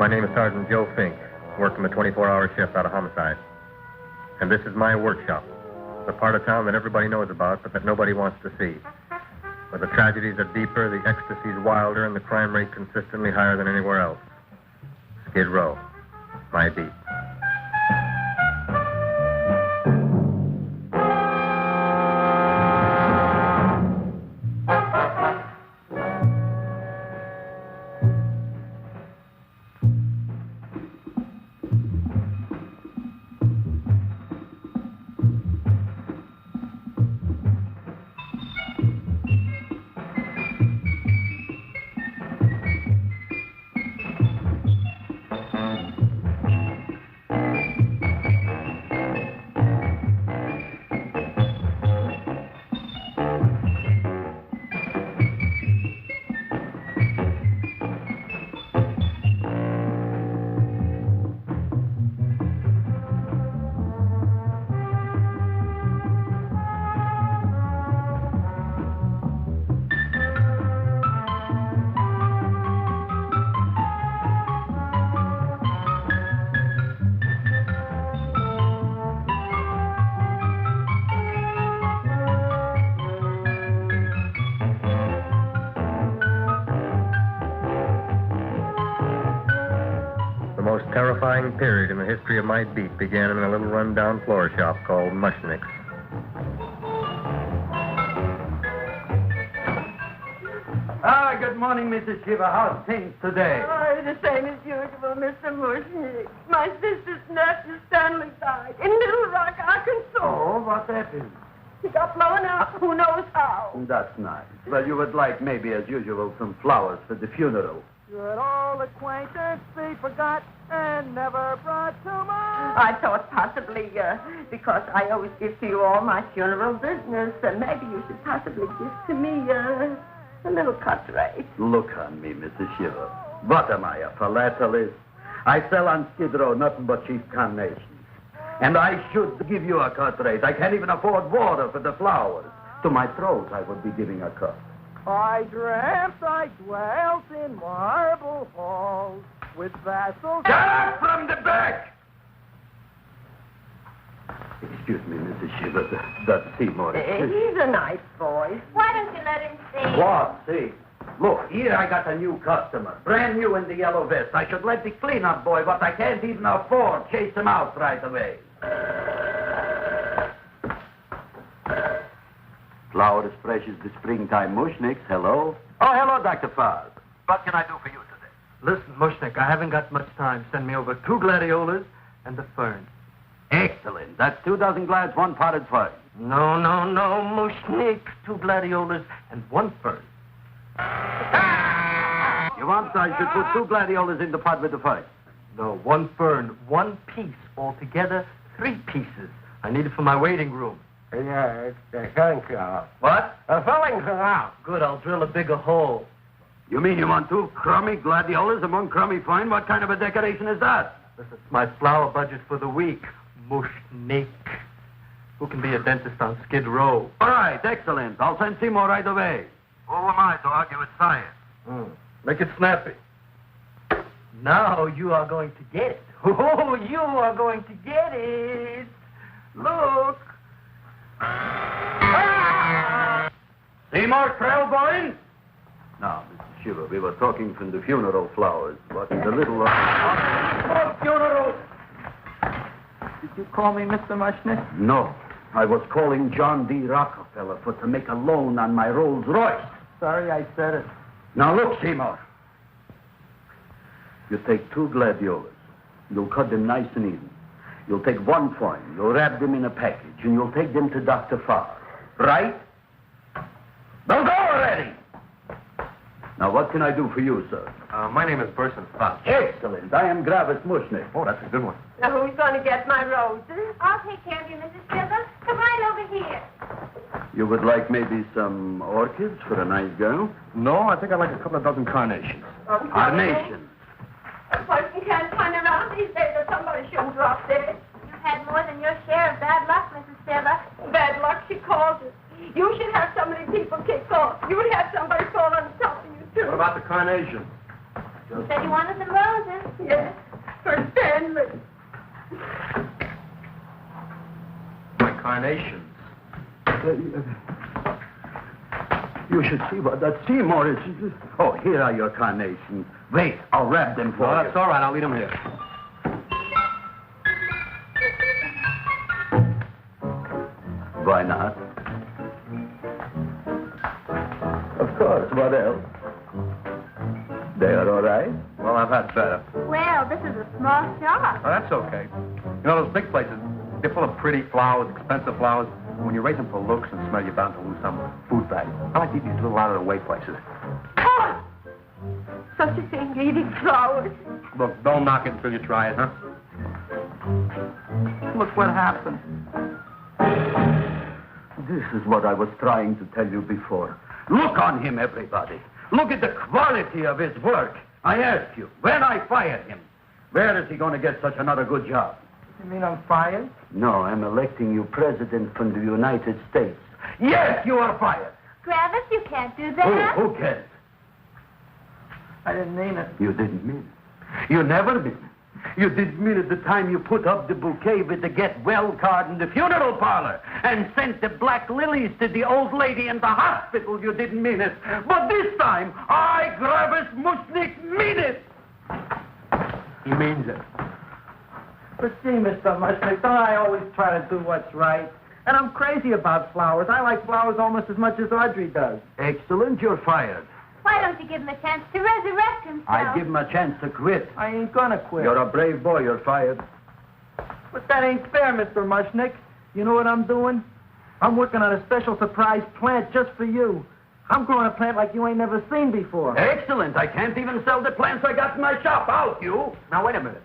My name is Sergeant Joe Fink, working the 24-hour shift out of homicide. And this is my workshop, the part of town that everybody knows about, but that nobody wants to see. Where the tragedies are deeper, the ecstasy's wilder, and the crime rate consistently higher than anywhere else. Skid Row, my beat. The most terrifying period in the history of my beat began in a little run-down floor shop called Mushnick's. Good morning, Mrs. Shiva. How's things today? Oh, the same as usual, Mr. Mushnick. My sister's nephew, Stanley, died in Little Rock, Arkansas. Oh, what happened? He got blown up. Who knows how? That's nice. Well, you would like, maybe as usual, some flowers for the funeral. Should old acquaintance be forgot and never brought to mind? I thought possibly, because I always give to you all my funeral business, maybe you should possibly give to me, a little cut rate. Look on me, Mrs. Shiva. What am I, a philatelist? I sell on Skid Row nothing but cheap carnations. And I should give you a cut rate. I can't even afford water for the flowers. To my throat, I would be giving a cut. I dreamt I dwelt in marble halls with vassals... Get up from the back! Excuse me, Mrs. Shiva, that's Seymour. He's a nice boy. Why don't you let him see? What? See? Look, here I got a new customer, brand new in the yellow vest. I should let the cleanup boy, but I can't even afford, chase him out right away. Flower as fresh as the springtime Mushnicks. Hello? Oh, hello, Dr. Farr. What can I do for you today? Listen, Mushnick, I haven't got much time. Send me over 2 gladiolas and the fern. Excellent. That's 2 dozen glads, 1 potted fern. No, Mushnick. 2 gladiolas and 1 fern. You want I should put 2 gladiolas in the pot with the fern? No, 1 fern, 1 piece. Altogether, 3 pieces. I need it for my waiting room. Yeah, thank you. What? Fillings are out. Good, I'll drill a bigger hole. You mean you want 2 crummy gladiolas and 1 crummy fern? What kind of a decoration is that? This is my flower budget for the week. Mushnick. Who can be a dentist on Skid Row? All right, excellent. I'll send Seymour right away. Who am I to argue with science? Make it snappy. Now you are going to get it. Oh, you are going to get it. Look. Seymour Krellboyne? Now, Mr. Shiva, we were talking from the funeral flowers, but the little... funeral! Did you call me Mr. Mushnick? No. I was calling John D. Rockefeller to make a loan on my Rolls Royce. Sorry I said it. Now, look, Seymour. You take 2 gladiolas. You'll cut them nice and even. You'll take 1 fern. You'll wrap them in a package, and you'll take them to Dr. Farr. Right? Now go already! Now, what can I do for you, sir? My name is Burson Fox. Excellent. I am Gravis Mushnick. Oh, that's a good one. Now, who's going to get my roses? I'll take care of you, Mrs. Shiva. Come right over here. You would like maybe some orchids for a nice girl? No, I think I'd like a couple of dozen carnations. Carnations. A person can't turn around these days that somebody shouldn't drop dead. You've had more than your share of bad luck, Mrs. Shiva. Bad luck, she calls it. You should have so many people kicked off. You would have somebody fall on top of you, too. What about the carnations? You said you wanted some roses. Yes, for Stanley. My carnations. You should see what that Seymour is. Oh, here are your carnations. Wait, I'll wrap them for Oh, you. that's all right. I'll leave them here. Why not? Of course, what else? They are all right? Well, I've had better. Well, this is a small shop. Oh, that's okay. You know, those big places, they're full of pretty flowers, expensive flowers. When you raise them for looks and smell, you're bound to lose some food value. I like these little out-of-the-way places. Oh, such a thing, eating flowers. Look, don't knock it until you try it, huh? Look what happened. This is what I was trying to tell you before. Look on him, everybody. Look at the quality of his work. I asked you, when I fired him, where is he going to get such another good job? You mean I'm fired? No, I'm electing you president from the United States. Yes, you are fired. Gravis, you can't do that. Who cares? I didn't mean it. You didn't mean it. You never mean it. You didn't mean it the time you put up the bouquet with the get well card in the funeral parlor and sent the black lilies to the old lady in the hospital. You didn't mean it. But this time, I, Gravis Mushnik, mean it. He means it. But see, Mr. Mushnick, don't I always try to do what's right? And I'm crazy about flowers. I like flowers almost as much as Audrey does. Excellent, you're fired. Why don't you give him a chance to resurrect himself? I give him a chance to quit. I ain't gonna quit. You're a brave boy, you're fired. But that ain't fair, Mr. Mushnick. You know what I'm doing? I'm working on a special surprise plant just for you. I'm growing a plant like you ain't never seen before. Excellent. I can't even sell the plants I got in my shop. Out, you. Now, wait a minute.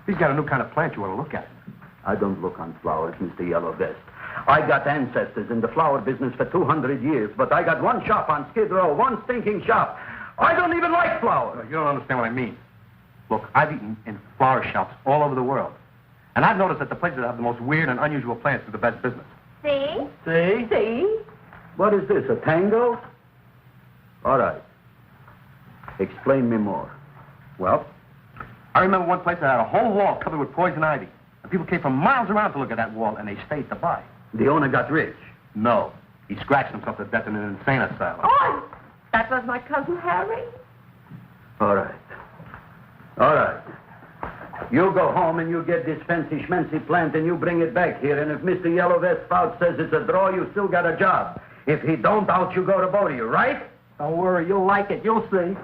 He's got a new kind of plant you want to look at. I don't look on flowers, Mr. Yellow Vest. I got ancestors in the flower business for 200 years, but I got one shop on Skid Row, one stinking shop. I don't even like flowers. You don't understand what I mean. Look, I've eaten in flower shops all over the world. And I've noticed that the places that have the most weird and unusual plants do the best business. See? See? See? What is this, a tango? All right. Explain me more. Well, I remember one place that had a whole wall covered with poison ivy. And people came from miles around to look at that wall, and they stayed to buy. The owner got rich. No. He scratched himself to death in an insane asylum. Oh, that was my cousin Harry. All right. All right. You go home and you get this fancy schmancy plant and you bring it back here. And if Mr. Yellow Vest Spout says it's a draw, you still got a job. If he don't, out you go to Bodie, right? Don't worry, you'll like it. You'll see.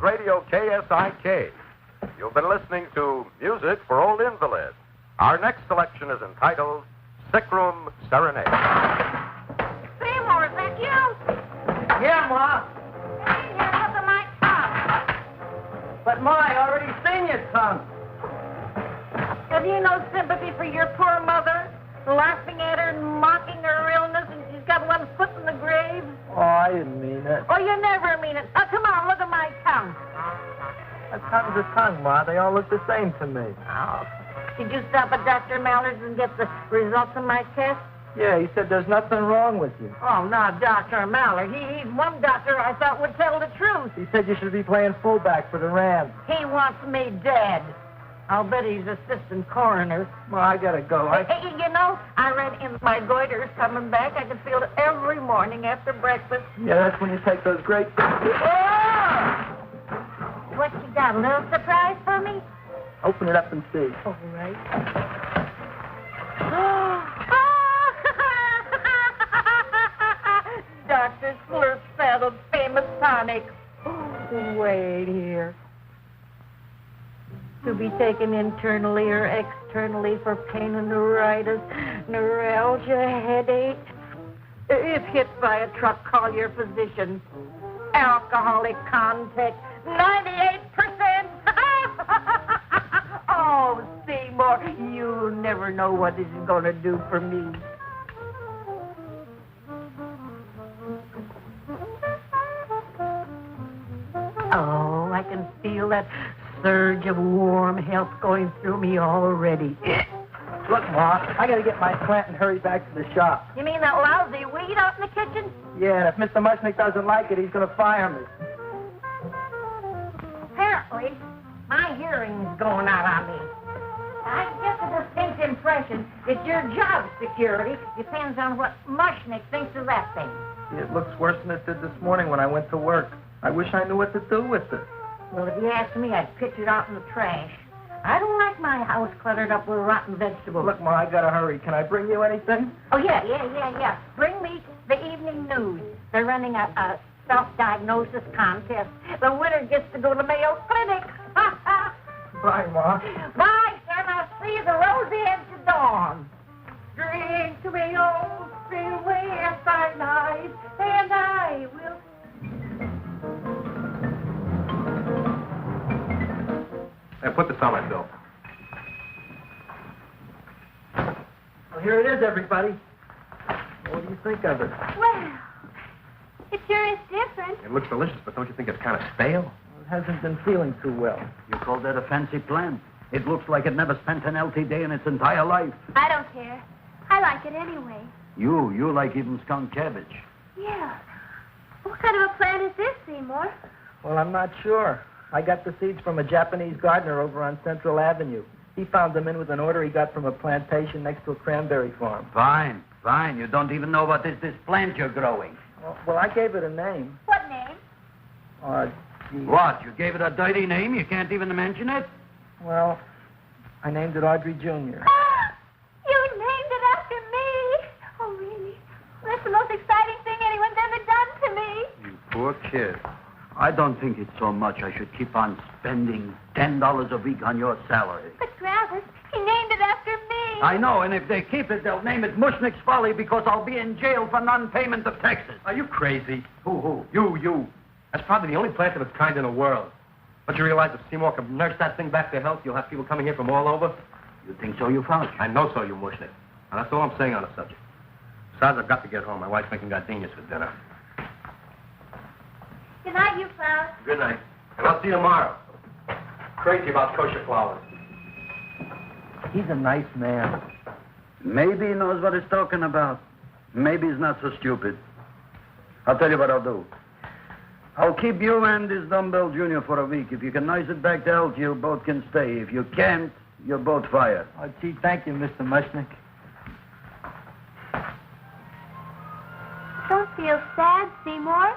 Radio KSIK. You've been listening to Music for Old Invalids. Our next selection is entitled Sick Room Serenade. Seymour, is that you? Yeah, Ma. Hey, here, look at my tongue. But, Ma, I already seen your tongue. Have you no sympathy for your poor mother? Laughing at her and mocking her illness, and she's got one foot in the grave? Oh, I didn't mean it. Oh, you never mean it. Oh, come on, look at my tongue. A tongue's a tongue, Ma. They all look the same to me. Oh, did you stop at Dr. Mallard's and get the results of my test? Yeah, he said there's nothing wrong with you. Oh, not Dr. Mallard. He's one doctor I thought would tell the truth. He said you should be playing fullback for the Rams. He wants me dead. I'll bet he's assistant coroner. Ma, I gotta go. Hey, you know, I read in my goiter's coming back. I can feel it every morning after breakfast. Yeah, that's when you take those great... Oh! What you got, a little surprise for me? Open it up and see. All right. Dr. Slurp saddled famous tonic. Wait here. To be taken internally or externally for pain and neuritis, neuralgia, headache. If hit by a truck, call your physician. Alcoholic contact, 98%. Oh, Seymour, you never know what this is going to do for me. Oh, I can feel that surge of warm health going through me already. Look, Ma, I gotta get my plant and hurry back to the shop. You mean that lousy weed out in the kitchen? Yeah, and if Mr. Mushnick doesn't like it, he's gonna fire me. Apparently, my hearing's going out on me. I get the distinct impression that your job security depends on what Mushnick thinks of that thing. It looks worse than it did this morning when I went to work. I wish I knew what to do with it. Well, if you ask me, I'd pitch it out in the trash. I don't like my house cluttered up with rotten vegetables. Look, Ma, I gotta hurry. Can I bring you anything? Oh, yeah. Bring me the evening news. They're running a self-diagnosis contest. The winner gets to go to Mayo Clinic. Bye, Ma. Bye, son. I'll see you the rosy edge of dawn. Drink to me, old freeway, night, and I will... Hey, put this on my bill. Well, here it is, everybody. What do you think of it? Well, it sure is different. It looks delicious, but don't you think it's kind of stale? It hasn't been feeling too well. You call that a fancy plant? It looks like it never spent an LT day in its entire life. I don't care. I like it anyway. You like even skunk cabbage. Yeah. What kind of a plant is this, Seymour? Well, I'm not sure. I got the seeds from a Japanese gardener over on Central Avenue. He found them in with an order he got from a plantation next to a cranberry farm. Fine. You don't even know what is this plant you're growing. Well, I gave it a name. What name? Gee. What? You gave it a dirty name? You can't even mention it? Well, I named it Audrey Jr. You named it after me. Oh, really? That's the most exciting thing anyone's ever done to me. You poor kid. I don't think it's so much I should keep on spending $10 a week on your salary. But, Travis, he named it after me. I know, and if they keep it, they'll name it Mushnick's Folly because I'll be in jail for non-payment of taxes. Are you crazy? Who? You. That's probably the only plant of its kind in the world. Don't you realize if Seymour can nurse that thing back to health, you'll have people coming here from all over? You think so, you found? I know so, you Mushnick. And that's all I'm saying on the subject. Besides, I've got to get home. My wife's making gardenias for dinner. Good night, you Klaus. Good night. And I'll see you tomorrow. Crazy about kosher flowers. He's a nice man. Maybe he knows what he's talking about. Maybe he's not so stupid. I'll tell you what I'll do. I'll keep you and this dumbbell junior for a week. If you can nurse it back to health, you both can stay. If you can't, you're both fired. Oh, gee, thank you, Mr. Mushnick. Don't feel sad, Seymour.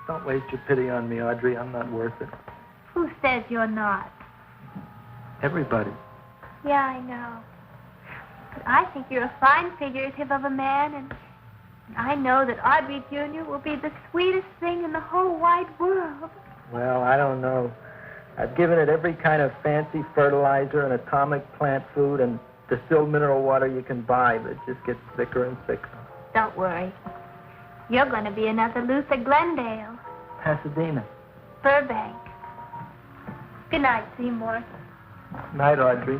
Don't waste your pity on me, Audrey. I'm not worth it. Who says you're not? Everybody. Yeah, I know. But I think you're a fine figurative of a man, and I know that Audrey Jr. will be the sweetest thing in the whole wide world. Well, I don't know. I've given it every kind of fancy fertilizer and atomic plant food and distilled mineral water you can buy, but it just gets thicker and thicker. Don't worry. You're going to be another Luther Glendale. Pasadena. Burbank. Good night, Seymour. Night, Audrey.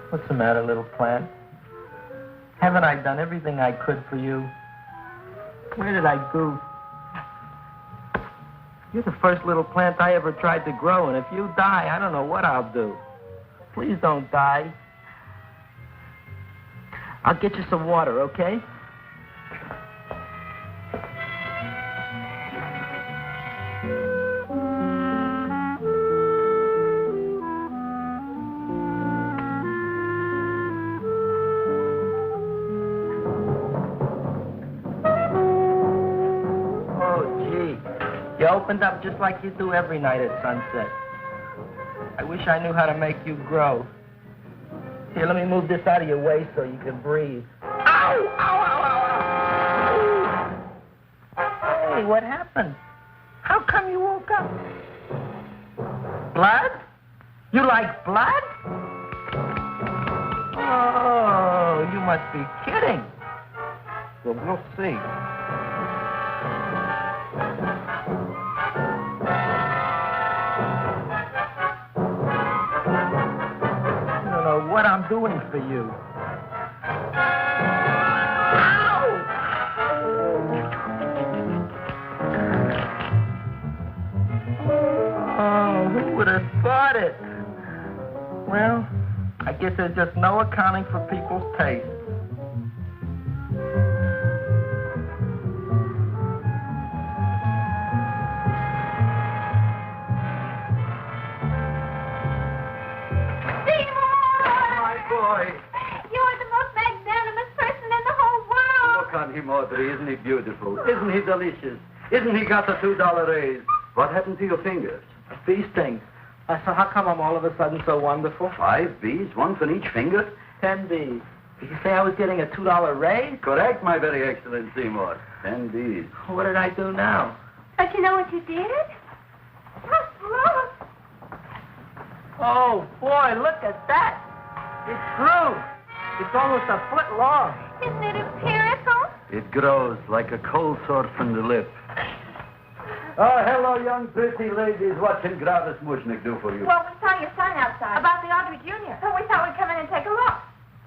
What's the matter, little plant? Haven't I done everything I could for you? Where did I goof? You're the first little plant I ever tried to grow, and if you die, I don't know what I'll do. Please don't die. I'll get you some water, okay? You opened up just like you do every night at sunset. I wish I knew how to make you grow. Here, let me move this out of your way so you can breathe. Ow! Ow, ow, ow, ow! Hey, what happened? How come you woke up? Blood? You like blood? Oh, you must be kidding. Well, we'll see. for what I'm doing for you. Oh, who would have thought it? Well, I guess there's just no accounting for people's tastes. You're the most magnanimous person in the whole world. Look on him, Audrey. Isn't he beautiful? Isn't he delicious? Isn't he got the $2 raise? What happened to your fingers? Bee stings. So how come I'm all of a sudden so wonderful? 5 bees, one for each finger? 10 bees. Did you say I was getting a $2 raise? Correct, my very excellent Seymour. 10 bees. What did I do now? Don't you know what you did? Look. Oh, boy, look at that. It grew. It's almost a foot long. Isn't it empirical? It grows like a cold sore from the lip. Oh, hello, young pretty ladies. What can Gravis Mushnick do for you? Well, we saw your sign outside. About the Audrey Jr. So we thought we'd come in and take a look.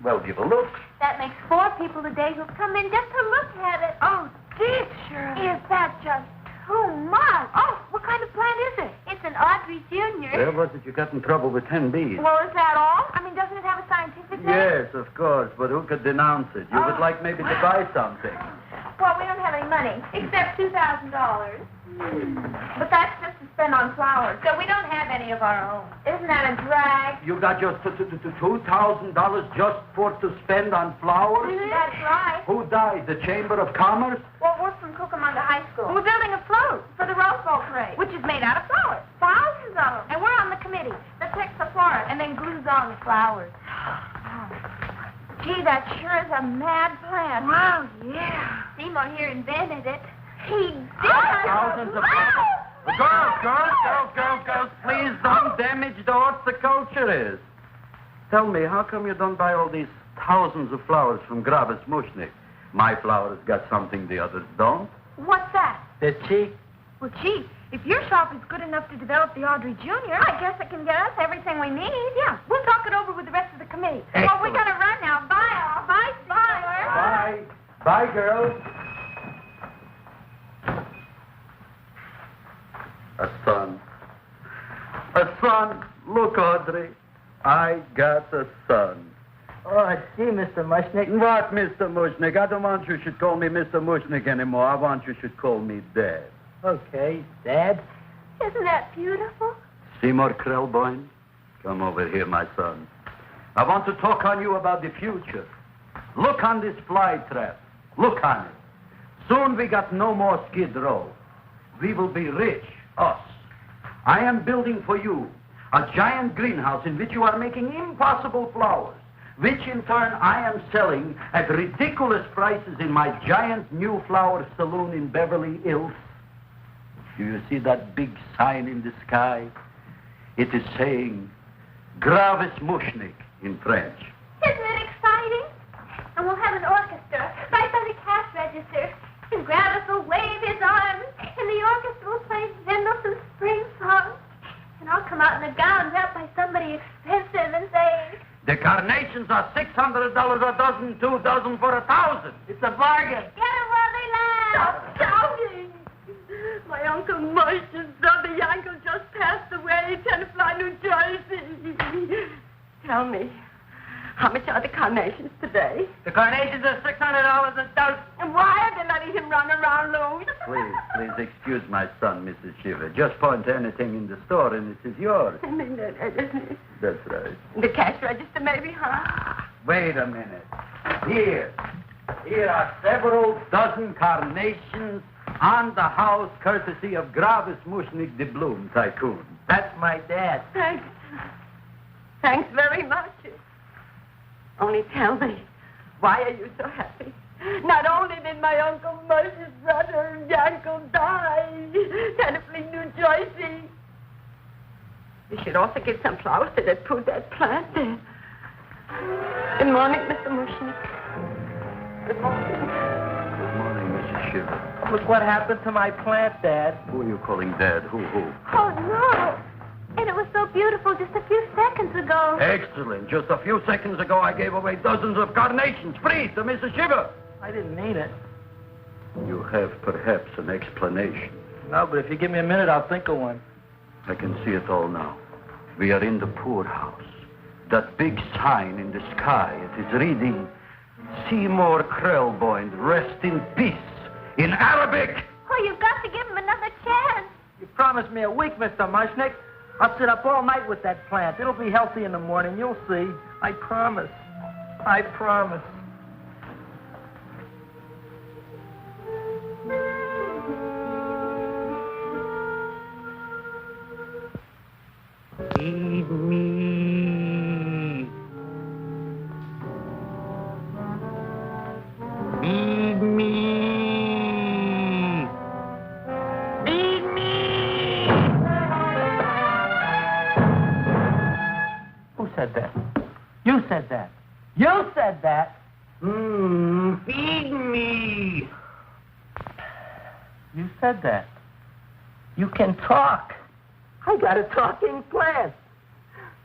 Well, give a look. That makes 4 people a day who've come in just to look at it. Oh, dear, Shirley. Is that just too much? Oh, what kind of plant is it? It's an Audrey Jr. Where was it you got in trouble with 10 bees? Well, is that all? I mean, doesn't it have a scientific name? Yes, of course, but who could denounce it? You would like maybe to buy something. Well, we don't have any money, except $2,000. But that's just to spend on flowers, so we don't have any of our own. Isn't that a drag? You got just $2,000 just for to spend on flowers? That's right. Who died? The Chamber of Commerce? Well, we're from Cucamonga High School. We're building a float for the Rose Bowl parade, which is made out of flowers. Thousands of them. And we're on the committee that picks the flowers and then glues on the flowers. Gee, that sure is a mad plan. Wow, yeah. Seymour here invented it. He did. Thousands of Girls, please don't damage the horticulture is. Tell me, how come you don't buy all these thousands of flowers from Gravis Mushnick? My flowers got something the others don't. What's that? They're cheap. Well, gee, if your shop is good enough to develop the Audrey Jr., I guess it can get us everything we need. Yeah, we'll talk it over with the rest of the committee. Excellent. Well, we gotta run now. Bye, all. Bye, Seymour. Bye. Bye, girls. A son. A son. Look, Audrey. I got a son. Oh, gee, Mr. Mushnick. What, Mr. Mushnick? I don't want you should call me Mr. Mushnick anymore. I want you should call me Dad. Okay, Dad. Isn't that beautiful? Seymour Krelboyne, come over here, my son. I want to talk on you about the future. Look on this fly trap. Look on it. Soon we got no more Skid Row. We will be rich, us. I am building for you a giant greenhouse in which you are making impossible flowers, which in turn I am selling at ridiculous prices in my giant new flower saloon in Beverly Hills. Do you see that big sign in the sky? It is saying, Gravis Mushnick in French. Isn't it exciting? And we'll have an orchestra right by the cash register. And Gravis will wave his arms, and the orchestra will play Mendelssohn's spring song. And I'll come out in a gown wrapped by somebody expensive and say, The carnations are $600 a dozen, 2 dozen for 1,000. It's a bargain. get it while they last. Stop shouting! My Uncle Moshe's brother Yankel just passed away in Tenafly, New Jersey. Tell me, how much are the carnations today? The carnations are $600 a dozen. And why are they letting him run around loose? Please excuse my son, Mrs. Shiver. Just point to anything in the store and it is yours. I mean, That's right. the cash register maybe, huh? Wait a minute. Here are several dozen carnations on the house courtesy of Gravis Mushnick the Bloom Tycoon. That's my dad. Thanks. Thanks very much. Only tell me, why are you so happy? Not only did my Uncle Moshe's brother Yankel die, Tenafly, New Jersey. You should also get some flowers to that put that plant there. Good morning, Mr. Mushnick. Good morning. Good morning, Mrs. Shiver. Look what happened to my plant, Dad. Who are you calling Dad? Who? Oh, no. And it was so beautiful just a few seconds ago. Excellent. Just a few seconds ago, I gave away dozens of carnations free to Mrs. Shiver. I didn't mean it. You have perhaps an explanation. No, but if you give me a minute, I'll think of one. I can see it all now. We are in the poorhouse. That big sign in the sky, it is reading, Seymour Krelboyne, rest in peace, in Arabic. Oh, you've got to give him another chance. You promised me a week, Mr. Mushnick. I'll sit up all night with that plant. It'll be healthy in the morning. You'll see. I promise. I promise. Feed me. Feed me. Feed me. Who said that? You said that. You said that. Feed me. You said that. You can talk. I got a talking plant.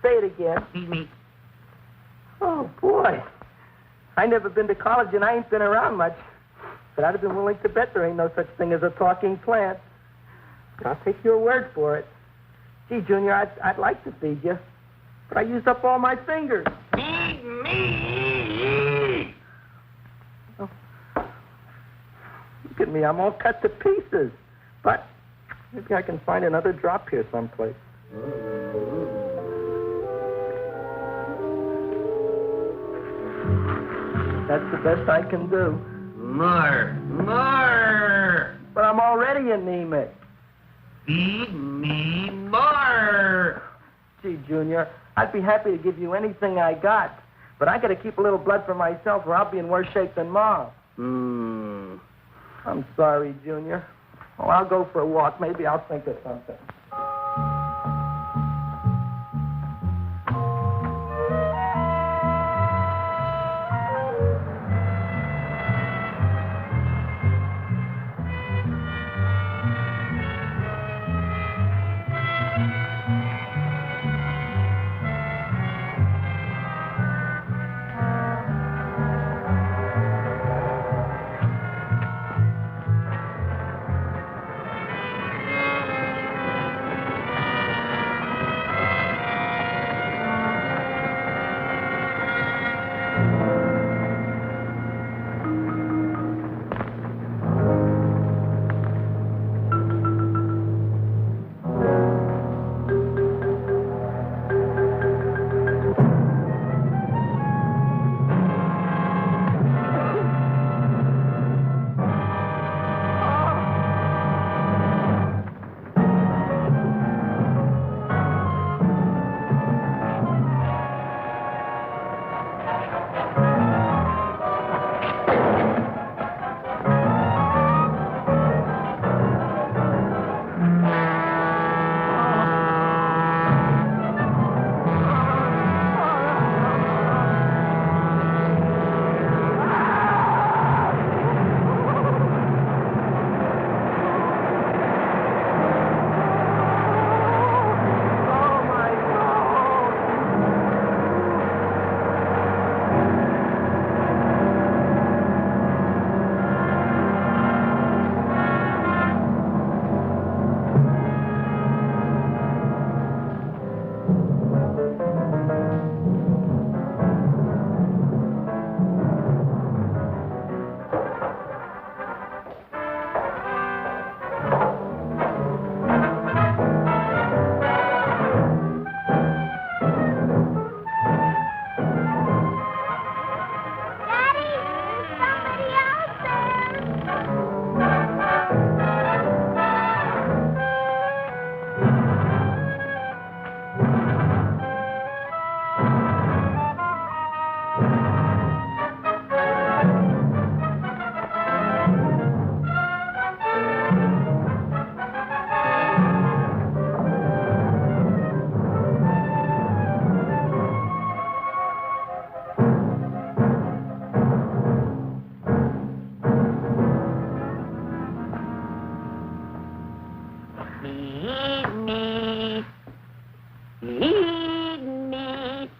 Say it again. Feed me. Oh, boy. I never been to college and I ain't been around much. But I'd have been willing to bet there ain't no such thing as a talking plant. I'll take your word for it. Gee, Junior, I'd like to feed you. But I used up all my fingers. Feed me! Oh. Look at me. I'm all cut to pieces. But maybe I can find another drop here someplace. That's the best I can do. More. But I'm already anemic. Feed me more. Gee, Junior, I'd be happy to give you anything I got. But I got to keep a little blood for myself or I'll be in worse shape than Mom. I'm sorry, Junior. Oh, I'll go for a walk. Maybe I'll think of something.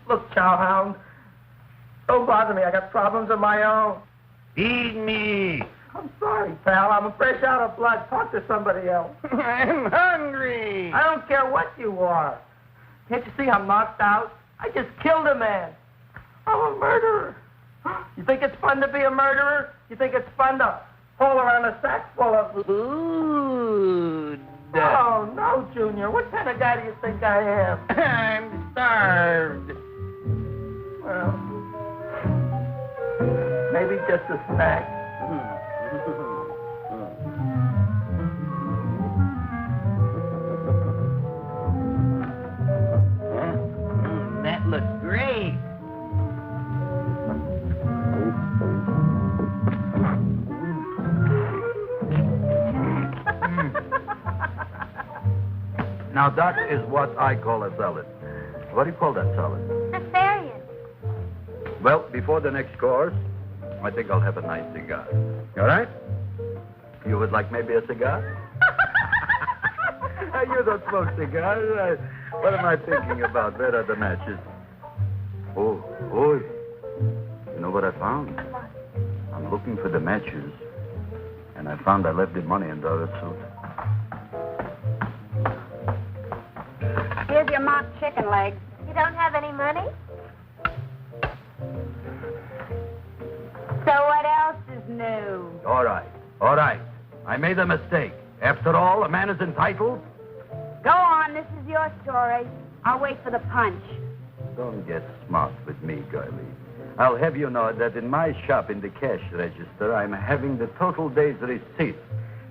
Look, Chowhound, don't bother me. I got problems of my own. Feed me. I'm sorry, pal. I'm fresh out of blood. Talk to somebody else. I'm hungry. I don't care what you are. Can't you see I'm knocked out? I just killed a man. I'm a murderer. You think it's fun to be a murderer? You think it's fun to haul around a sack full of Food. Oh, no, Junior. What kind of guy do you think I am? I'm starved. Well, maybe just a snack. That looks great. Now, that is what I call a salad. What do you call that salad? Cesarean. Well, before the next course, I think I'll have a nice cigar. All right? You would like maybe a cigar? You don't smoke cigars. What am I thinking about? Where are the matches? Oh, you know what I found? I'm looking for the matches, and I found I left the money in the other suit. Here's your mock chicken legs. You don't have any money? So what else is new? All right. I made a mistake. After all, a man is entitled. Go on, this is your story. I'll wait for the punch. Don't get smart with me, girlie. I'll have you know that in my shop in the cash register, I'm having the total day's receipt,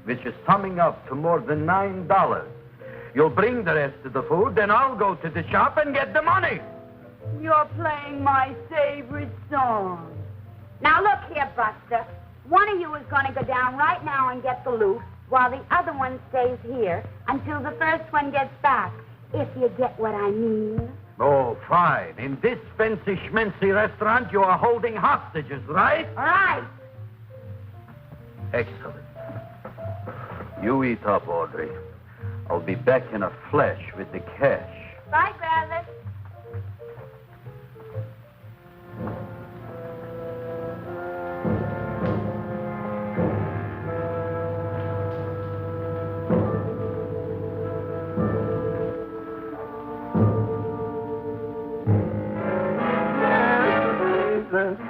which is summing up to more than $9. You'll bring the rest of the food, then I'll go to the shop and get the money. You're playing my favorite song. Now look here, Buster. One of you is going to go down right now and get the loot, while the other one stays here until the first one gets back, if you get what I mean. Oh, fine. In this fancy schmancy restaurant, you are holding hostages, right? All right. Excellent. You eat up, Audrey. I'll be back in a flash with the cash. Bye, Gravis.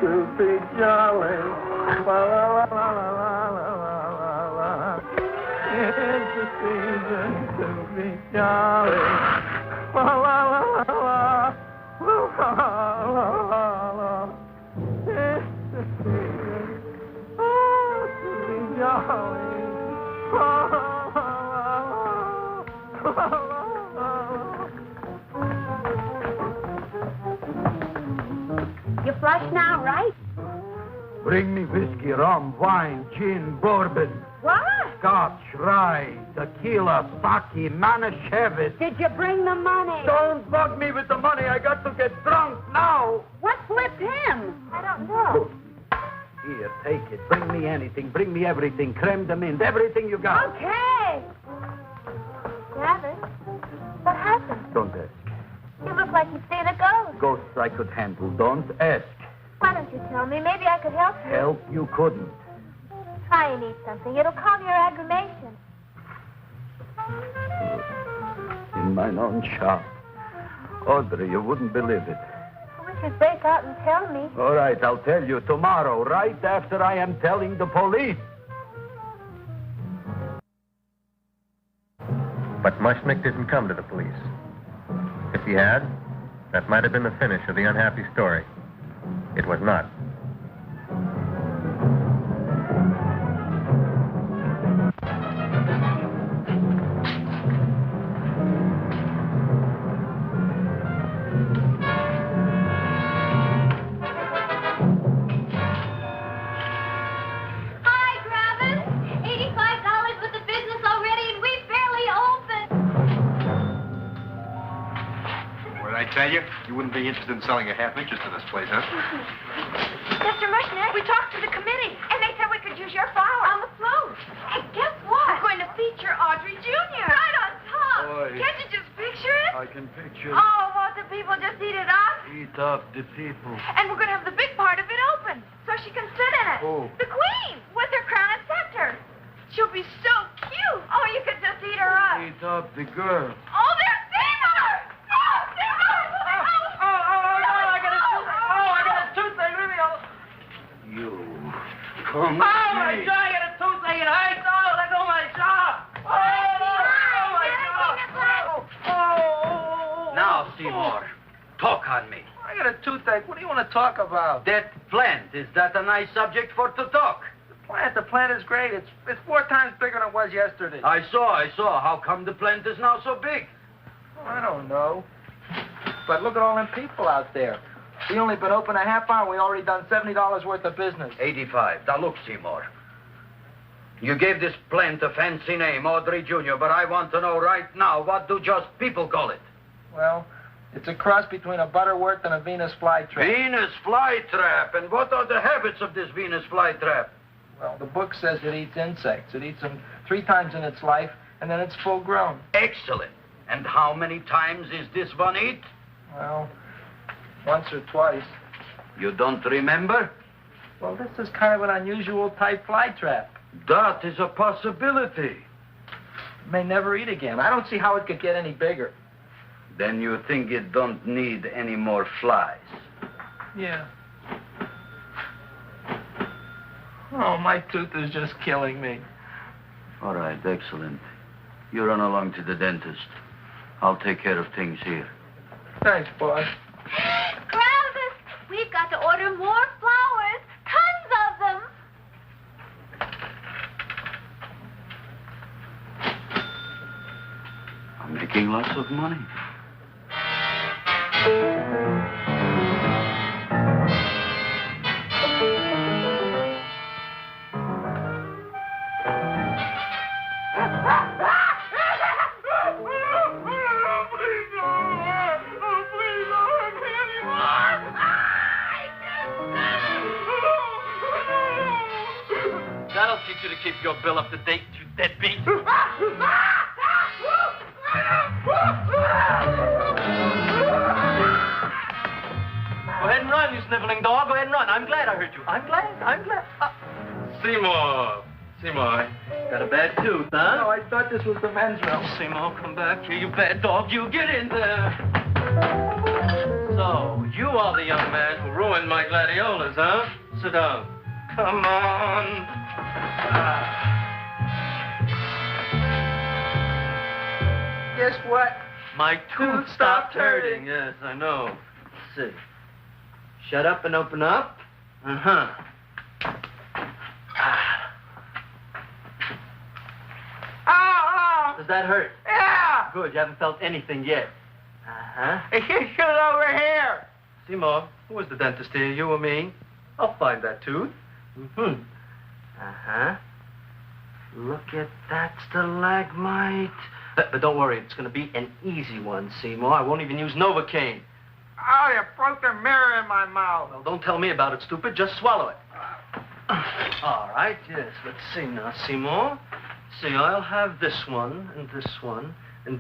To be jolly. La, la, la, la, la, la, la, la. It's the season to be jolly. La, la, la, la, la. La, la, la, la. It's the season to be jolly. La, la, la, la, la, la. You flush now, right? Bring me whiskey, rum, wine, gin, bourbon, What? scotch, rye, tequila, sake, Manischewitz. Did you bring the money? Don't bug me with the money. I got to get drunk now. What flipped him? I don't know. Here, take it. Bring me anything. Bring me everything. Creme de mint. Everything you got. Okay. Gravis, what happened? Don't ask. You look like you've seen a ghost. Ghosts I could handle. Don't ask. Why don't you tell me? Maybe I could help you. Help you couldn't. Try and eat something. It'll calm your aggravation. In mine own shop. Audrey, you wouldn't believe it. I wish you'd break out and tell me. All right, I'll tell you tomorrow, right after I am telling the police. But Mushnick didn't come to the police. If he had, that might have been the finish of the unhappy story. It was not. Hi, Gravis. $85 with the business already, and we barely opened. What did I tell you? You wouldn't be interested in selling a half interest in this place, huh? Mr. Mushnick, we talked to the committee, and they said we could use your flour on the float. And guess what? We're going to feature Audrey Jr. Right on top. Boy. Can't you just picture it? I can picture Oh, won't the people just eat it up? Eat Eat up the people. And we're going to have the big part of it open, so she can sit in it. Who? The queen, with her crown and scepter. She'll be so cute. Oh, you could just eat her up. Eat up the girl. Oh, there's Seymour! Oh, Seymour! I got a toothache. Leave me alone. You come Oh, my jaw, I got a toothache. It hurts. Oh, let go of my jaw. Now, Seymour, talk on me. I got a toothache. What do you want to talk about? That plant, is that a nice subject for to talk? The plant is great. It's 4 times bigger than it was yesterday. I saw. How come the plant is now so big? Oh, I don't know. But look at all them people out there. We only been open a half hour. We already done $70 worth of business. 85. Now, look, Seymour. You gave this plant a fancy name, Audrey Jr., but I want to know right now, what do just people call it? Well, it's a cross between a Butterworth and a Venus flytrap. Venus flytrap. And what are the habits of this Venus flytrap? Well, the book says it eats insects. It eats them 3 times in its life, and then it's full grown. Excellent. And how many times is this one eat? Well, once or twice. You don't remember? Well, this is kind of an unusual type flytrap. That is a possibility. It may never eat again. I don't see how it could get any bigger. Then you think it don't need any more flies? Yeah. Oh, my tooth is just killing me. All right, excellent. You run along to the dentist. I'll take care of things here. Thanks, boss. Travis, we've got to order more flowers. Tons of them. I'm making lots of money. That'll teach you to keep your bill up to date, you deadbeat. Go ahead and run, you sniveling dog. Go ahead and run. I'm glad I hurt you. I'm glad. Seymour, got a bad tooth, huh? No, I thought this was the men's room. Seymour, come back here, you bad dog. You get in there. So, you are the young man who ruined my gladiolas, huh? Sit down. Come on. Guess what? My tooth stopped hurting. Yes, I know. Let's see. Shut up and open up. Uh-huh. Oh! Does that hurt? Yeah! Good, you haven't felt anything yet. Uh-huh. It's just over here. Seymour, who was the dentist here, you or me? I'll find that tooth. Mm-hmm. Uh-huh. Look at that stalagmite. But don't worry, it's going to be an easy one, Seymour. I won't even use Novocaine. Oh, you broke the mirror in my mouth. Well, don't tell me about it, stupid. Just swallow it. All right, yes. Let's see now, Seymour. See, I'll have this one, and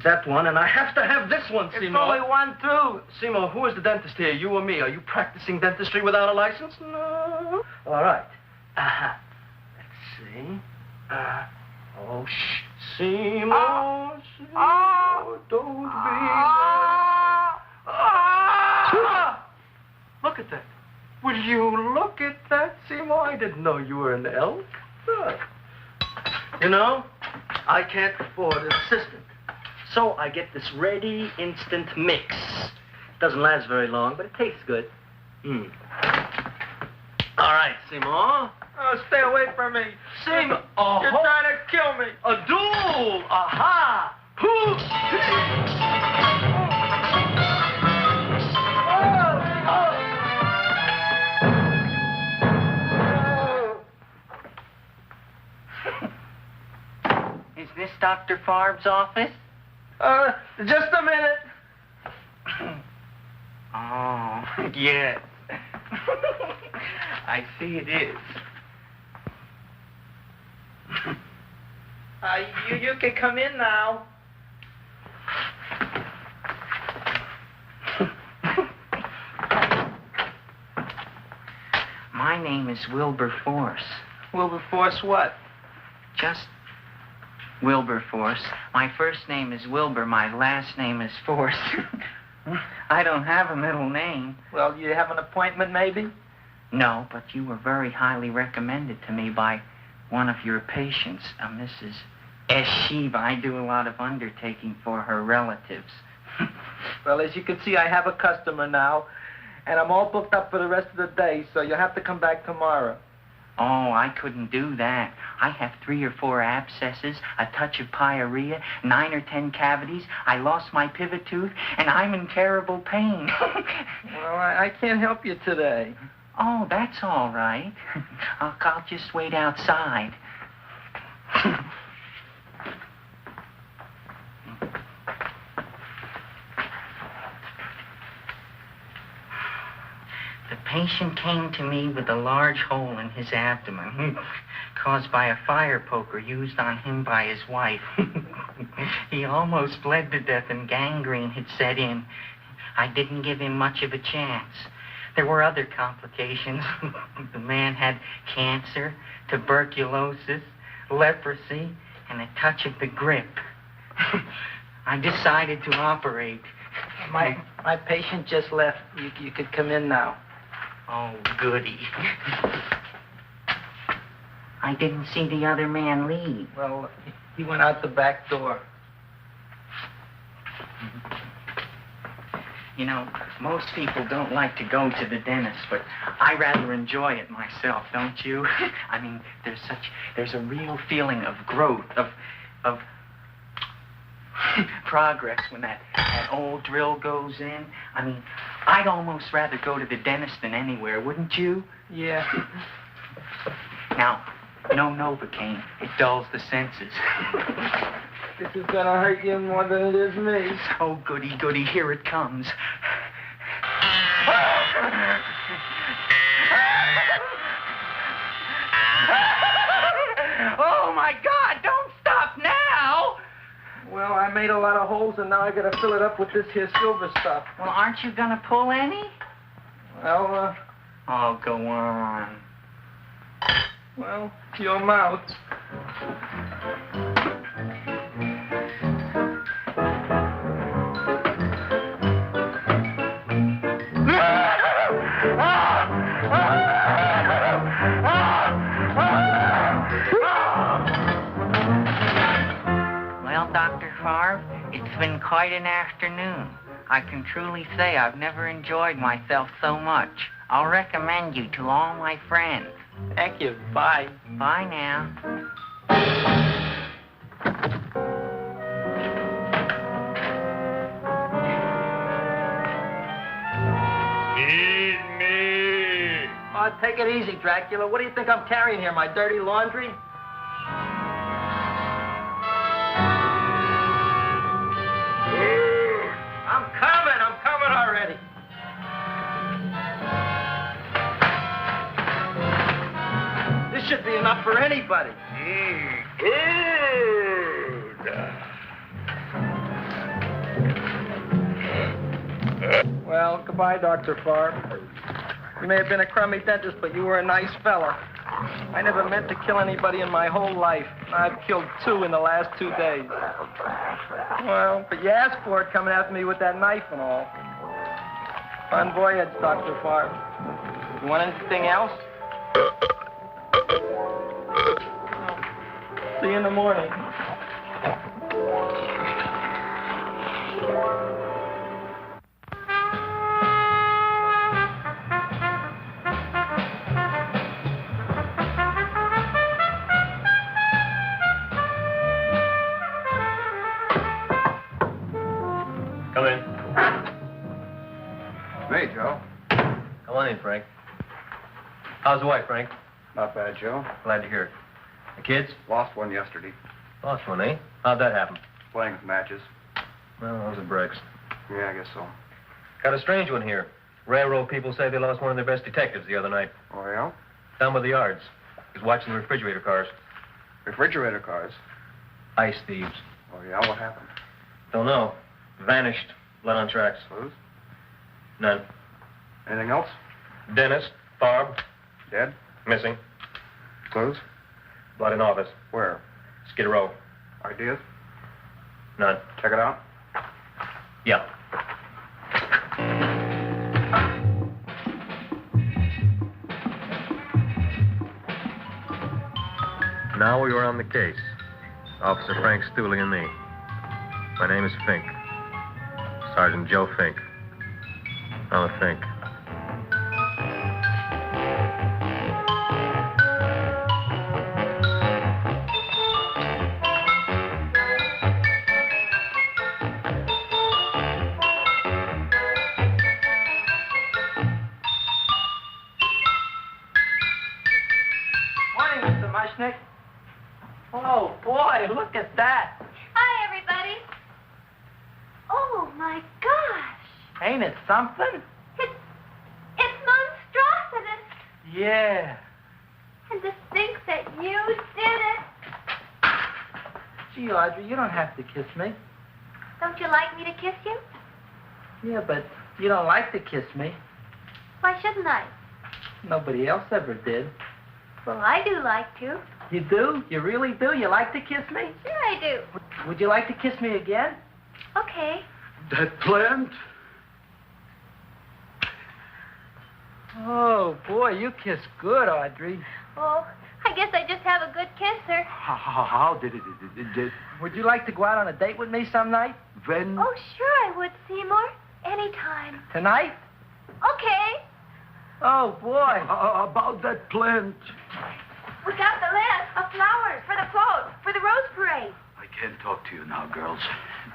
that one, and I have to have this one, Seymour. It's only one tooth. Seymour, who is the dentist here, you or me? Are you practicing dentistry without a license? No. All right. Uh-huh. Let's see. Oh, shh. Seymour, Seymour, don't be... Look at that. Will you look at that, Seymour? I didn't know you were an elk. Look. You know, I can't afford an assistant. So I get this ready instant mix. Doesn't last very long, but it tastes good. All right, Seymour. Oh, stay away from me. Seymour. You're trying to kill me. A duel. Aha. Is this Dr. Farb's office? Just a minute. Oh, yes. I see it is. You can come in now. My name is Wilberforce. Wilberforce what? Just Wilberforce. My first name is Wilbur. My last name is Force. I don't have a middle name. Well, you have an appointment, maybe? No, but you were very highly recommended to me by one of your patients, a Mrs. S. Shiva. I do a lot of undertaking for her relatives. Well, as you can see, I have a customer now, and I'm all booked up for the rest of the day, so you'll have to come back tomorrow. Oh, I couldn't do that. I have 3 or 4 abscesses, a touch of pyorrhea, 9 or 10 cavities. I lost my pivot tooth, and I'm in terrible pain. Well, I can't help you today. Oh, that's all right. I'll just wait outside. The patient came to me with a large hole in his abdomen caused by a fire poker used on him by his wife. He almost bled to death and gangrene had set in. I didn't give him much of a chance. There were other complications. The man had cancer, tuberculosis, leprosy, and a touch of the grip. I decided to operate. My patient just left. You could come in now. Oh, goody. I didn't see the other man leave. Well, he went out the back door. You know, most people don't like to go to the dentist, but I rather enjoy it myself, don't you? I mean, there's a real feeling of growth, of progress when that old drill goes in. I mean, I'd almost rather go to the dentist than anywhere, wouldn't you? Yeah. Now, no Novocaine. It dulls the senses. This is gonna hurt you more than it is me. Oh, goody, goody, here it comes. Oh, my God, don't stop now! Well, I made a lot of holes, and now I gotta fill it up with this here silver stuff. Well, aren't you gonna pull any? Well, Oh, go on. well, your mouth. Well, Dr. Favre, it's been quite an afternoon. I can truly say I've never enjoyed myself so much. I'll recommend you to all my friends. Thank you. Bye. Bye now. Feed me. Oh, take it easy, Dracula. What do you think I'm carrying here, my dirty laundry? I'm coming already. This should be enough for anybody. Well, goodbye, Dr. Favre. You may have been a crummy dentist, but you were a nice fella. I never meant to kill anybody in my whole life. I've killed 2 in the last 2 days. Well, but you asked for it coming after me with that knife and all. Fun voyage, Dr. Favre. You want anything else? See you in the morning. Come in. Hey, Joe. Come on in, Frank. How's the wife, Frank? Not bad, Joe. Glad to hear it. The kids? Lost one yesterday. Lost one, eh? How'd that happen? Playing with matches. Well, those are breaks. Yeah, I guess so. Got a strange one here. Railroad people say they lost one of their best detectives the other night. Oh, yeah? Down by the yards. He's watching the refrigerator cars. Refrigerator cars? Ice thieves. Oh, yeah? What happened? Don't know. Vanished. Blood on tracks. Clues? None. Anything else? Dennis, Barb. Dead? Missing. Clues? Blood in office. Where? Skid Row. Ideas? None. Check it out. Yeah. Now we are on the case. Officer Frank Stooley and me. My name is Fink. Sergeant Joe Fink. I'm a Fink. Morning, Mr. Mushnick. Oh, boy, look at that. Hi, everybody. Oh, my gosh. Ain't it something? It's monstrosity. Yeah. And to think that you did it. Gee, Audrey, you don't have to kiss me. Don't you like me to kiss you? Yeah, but you don't like to kiss me. Why shouldn't I? Nobody else ever did. Well, I do like to. You do? You really do? You like to kiss me? Sure I do. Would you like to kiss me again? Okay. That plant? Oh, boy, you kiss good, Audrey. Oh, I guess I just have a good kisser. How did it? Would you like to go out on a date with me some night? When? Oh, sure I would, Seymour. Anytime. Tonight? Okay. Oh, boy. About that plant. We got the list of flowers for the float, for the rose parade. I can't talk to you now, girls.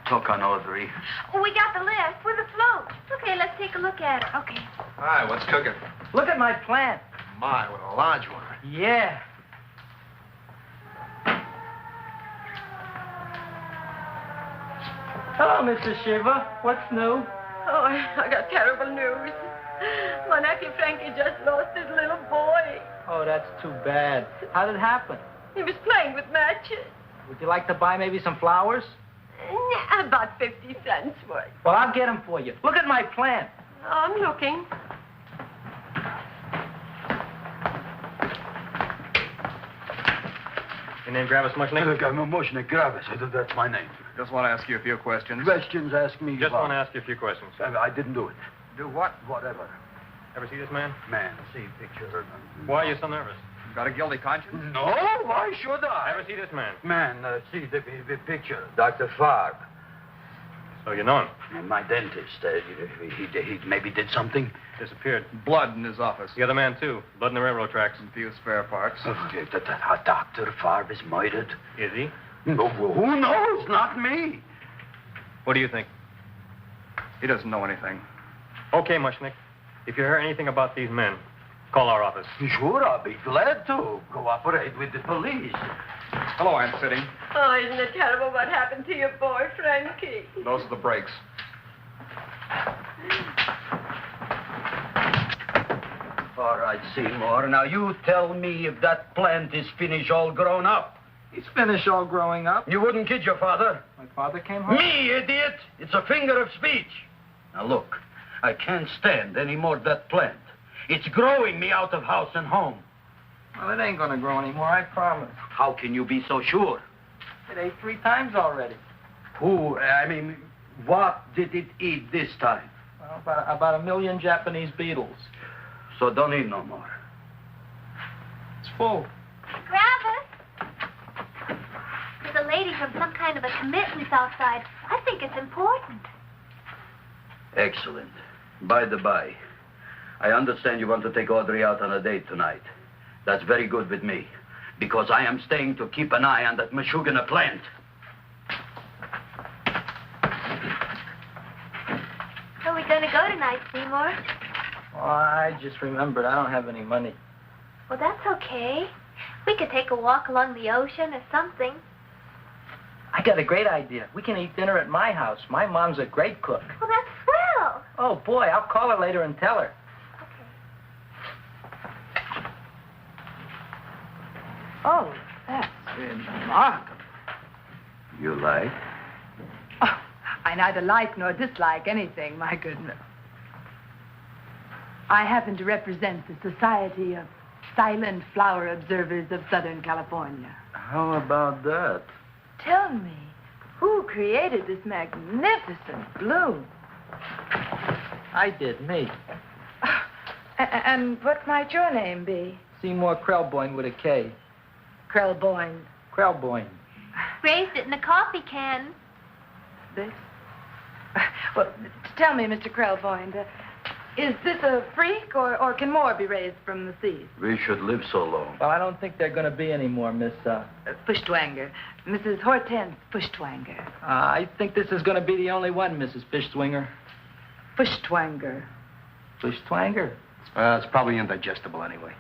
Talk on Audrey. Oh, we got the list for the float. Okay, let's take a look at it. Okay. Hi, what's cooking? Look at my plant. My, what a large one. Yeah. Hello, Mrs. Shiva. What's new? Oh, I got terrible news. My nephew Frankie just lost his little boy. Oh, that's too bad. How did it happen? He was playing with matches. Would you like to buy maybe some flowers? About 50 cents worth. Well, I'll get them for you. Look at my plant. I'm looking. Your name Gravis Mushnick? Mushnick Gravis. That's my name. Just want to ask you a few questions. Questions, ask me. Just want to ask you a few questions. I didn't do it. Do what? Whatever. Ever see this man? Man, see picture. Why are you so nervous? Got a guilty conscience? No, why should I? Ever see this man? Man, see the picture. Dr. Farb. So you know him? My dentist. He maybe did something. Disappeared. Blood in his office. The other man, too. Blood in the railroad tracks. And few spare parts. Dr. Farb is murdered. Is he? No, who knows? Not me. What do you think? He doesn't know anything. Okay, Mushnick. If you hear anything about these men, call our office. Sure, I'll be glad to cooperate with the police. Hello, Aunt Sitting. Oh, isn't it terrible what happened to your boy, Frankie? Those are the brakes. All right, Seymour. Now, you tell me if that plant is finished all grown up. He's finished all growing up. You wouldn't kid your father. My father came home. Me, idiot! It's a figure of speech. Now, look, I can't stand any more of that plant. It's growing me out of house and home. Well, it ain't gonna grow anymore, I promise. How can you be so sure? It ate 3 times already. What did it eat this time? Well, about 1 million Japanese beetles. So don't eat no more. It's full. Gravis. There's a lady from some kind of a commitment outside. I think it's important. Excellent. By the by, I understand you want to take Audrey out on a date tonight. That's very good with me, because I am staying to keep an eye on that Meshuggah plant. Where are we going to go tonight, Seymour? Oh, I just remembered I don't have any money. Well, that's okay. We could take a walk along the ocean or something. I got a great idea. We can eat dinner at my house. My mom's a great cook. Well, that's swell. Oh, boy, I'll call her later and tell her. Oh, that's remarkable. You like? Oh, I neither like nor dislike anything, my goodness. I happen to represent the Society of Silent Flower Observers of Southern California. How about that? Tell me, who created this magnificent bloom? I did, me. And what might your name be? Seymour Krelboyne with a K. Krelboyne. Krelboyne. Raised it in a coffee can. This? Well, tell me, Mr. Krelboyne, is this a freak, or can more be raised from the seas? We should live so long. Well, I don't think there are going to be any more, Miss, Fuschtwanger. Mrs. Hortense Fuschtwanger. I think this is going to be the only one, Mrs. Fishswinger. Fuschtwanger. Fuschtwanger? It's probably indigestible anyway.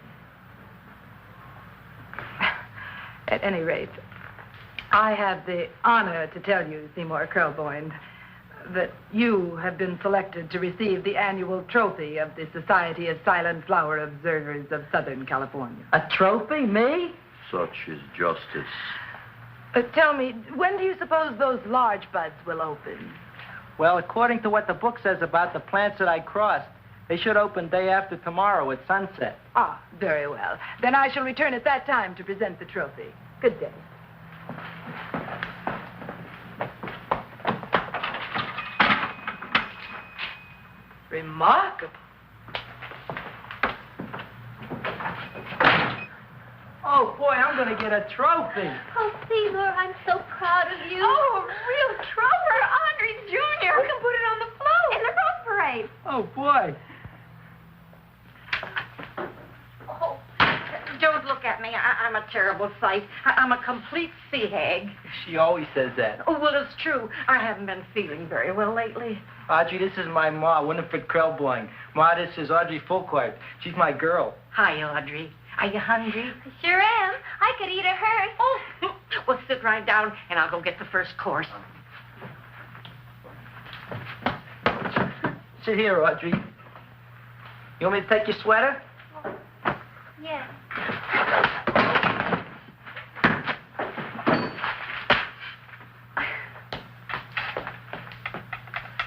At any rate, I have the honor to tell you, Seymour Krelboyne, that you have been selected to receive the annual trophy of the Society of Silent Flower Observers of Southern California. A trophy? Me? Such is justice. Tell me, when do you suppose those large buds will open? Well, according to what the book says about the plants that I crossed, they should open day after tomorrow at sunset. Ah, very well. Then I shall return at that time to present the trophy. Good day. Remarkable. Oh, boy, I'm going to get a trophy. Oh, Seymour, I'm so proud of you. Oh, a real trophy, Andre Jr. We can put it on the float in the Rose Parade. Oh, boy. Oh, don't look at me. I'm a terrible sight. I'm a complete sea hag. She always says that. Oh, well, it's true. I haven't been feeling very well lately. Audrey, this is my ma, Winifred Krelboyne. Ma, this is Audrey Fulcourt. She's my girl. Hi, Audrey. Are you hungry? I sure am. I could eat a hearse. Oh, well, sit right down, and I'll go get the first course. Sit here, Audrey. You want me to take your sweater? Yes.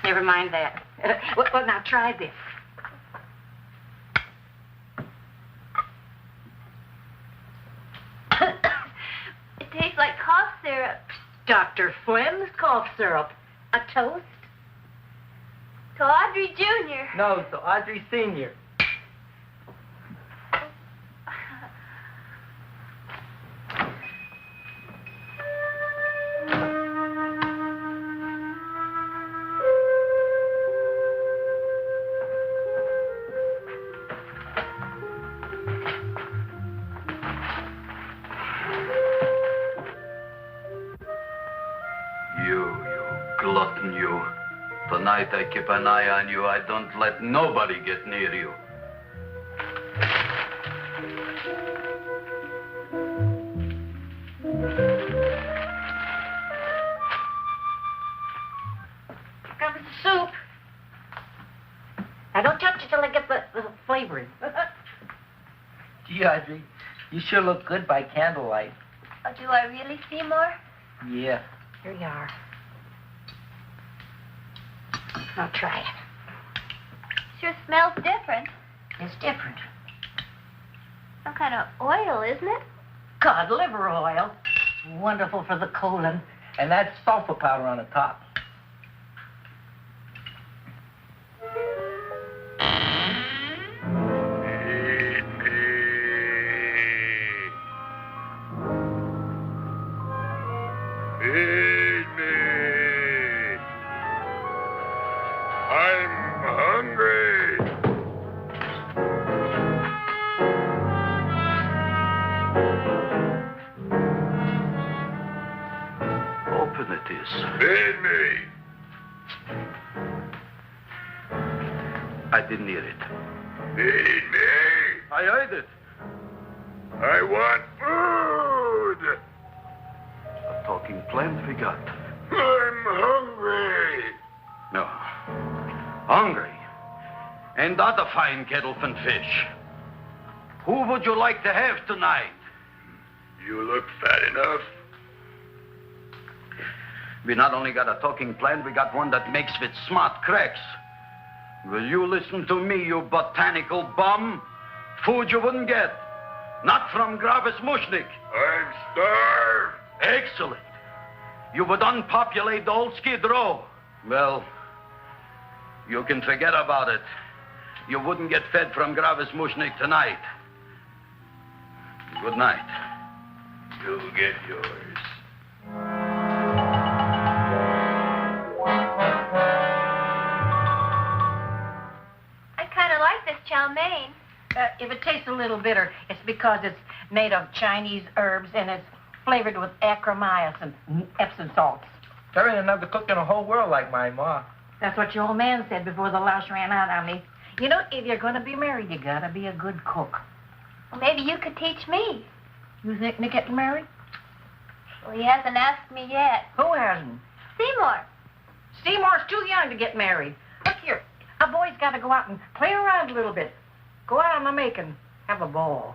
Never mind that. Well, now try this. It tastes like cough syrup. Dr. Flynn's cough syrup. A toast? To Audrey Jr. No, to Audrey Sr. You glutton, you. Tonight I keep an eye on you. I don't let nobody get near you. Here comes the soup. Now, don't touch it till I get the flavoring. Gee, Audrey, you sure look good by candlelight. Oh, do I really, Seymour? Yeah. Here you are. Now, try it. Sure smells different. It's different. Some kind of oil, isn't it? Cod liver oil. It's wonderful for the colon. And that's sulfur powder on the top. Feed me. I'm hungry. Open it is. Feed me. I didn't hear it. Feed me. I heard it. I want food. A talking plant we got. I'm hungry. No. Hungry. And that a fine kettlefen fish. Who would you like to have tonight? You look fat enough. We not only got a talking plant, we got one that makes with smart cracks. Will you listen to me, you botanical bum? Food you wouldn't get. Not from Gravis Mushnik. I'm starved. Excellent. You would unpopulate the old Skid Row. Well, you can forget about it. You wouldn't get fed from Gravis Mushnik tonight. Good night. You'll get yours. I kind of like this chow mein. If it tastes a little bitter, it's because it's made of Chinese herbs and it's flavored with acromyas and Epsom salts. There ain't another cook in the whole world like my ma. That's what your old man said before the louse ran out on me. You know, if you're going to be married, you got to be a good cook. Well, maybe you could teach me. You think Nick getting married? Well, he hasn't asked me yet. Who hasn't? Seymour. Seymour's too young to get married. Look here, a boy's got to go out and play around a little bit. Go out on the making. Have a ball.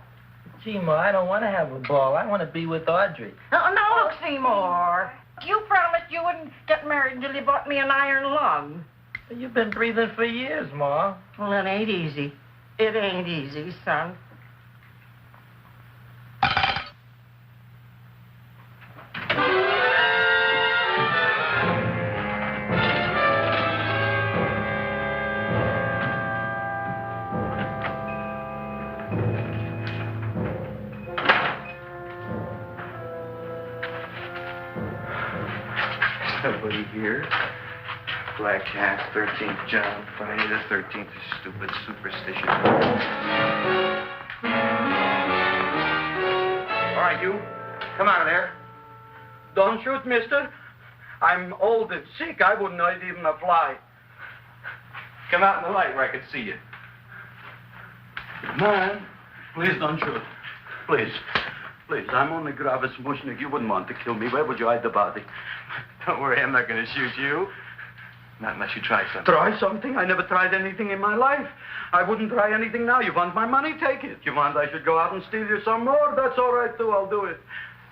Gee, Ma, I don't want to have a ball. I want to be with Audrey. No, look, Seymour. You promised you wouldn't get married until you bought me an iron lung. You've been breathing for years, Ma. Well, it ain't easy. It ain't easy, son. Nobody here. Black Cat, 13th John, Friday the 13th is stupid superstition. All right, you. Come out of there. Don't shoot, mister. I'm old and sick. I wouldn't hurt even a fly. Come out in the light where I can see you. Man, please don't shoot. Please. Please, I'm only Gravis Mushnik. You wouldn't want to kill me. Where would you hide the body? Don't worry, I'm not going to shoot you. Not unless you try something. Try something? I never tried anything in my life. I wouldn't try anything now. You want my money? Take it. You want I should go out and steal you some more? That's all right, too. I'll do it.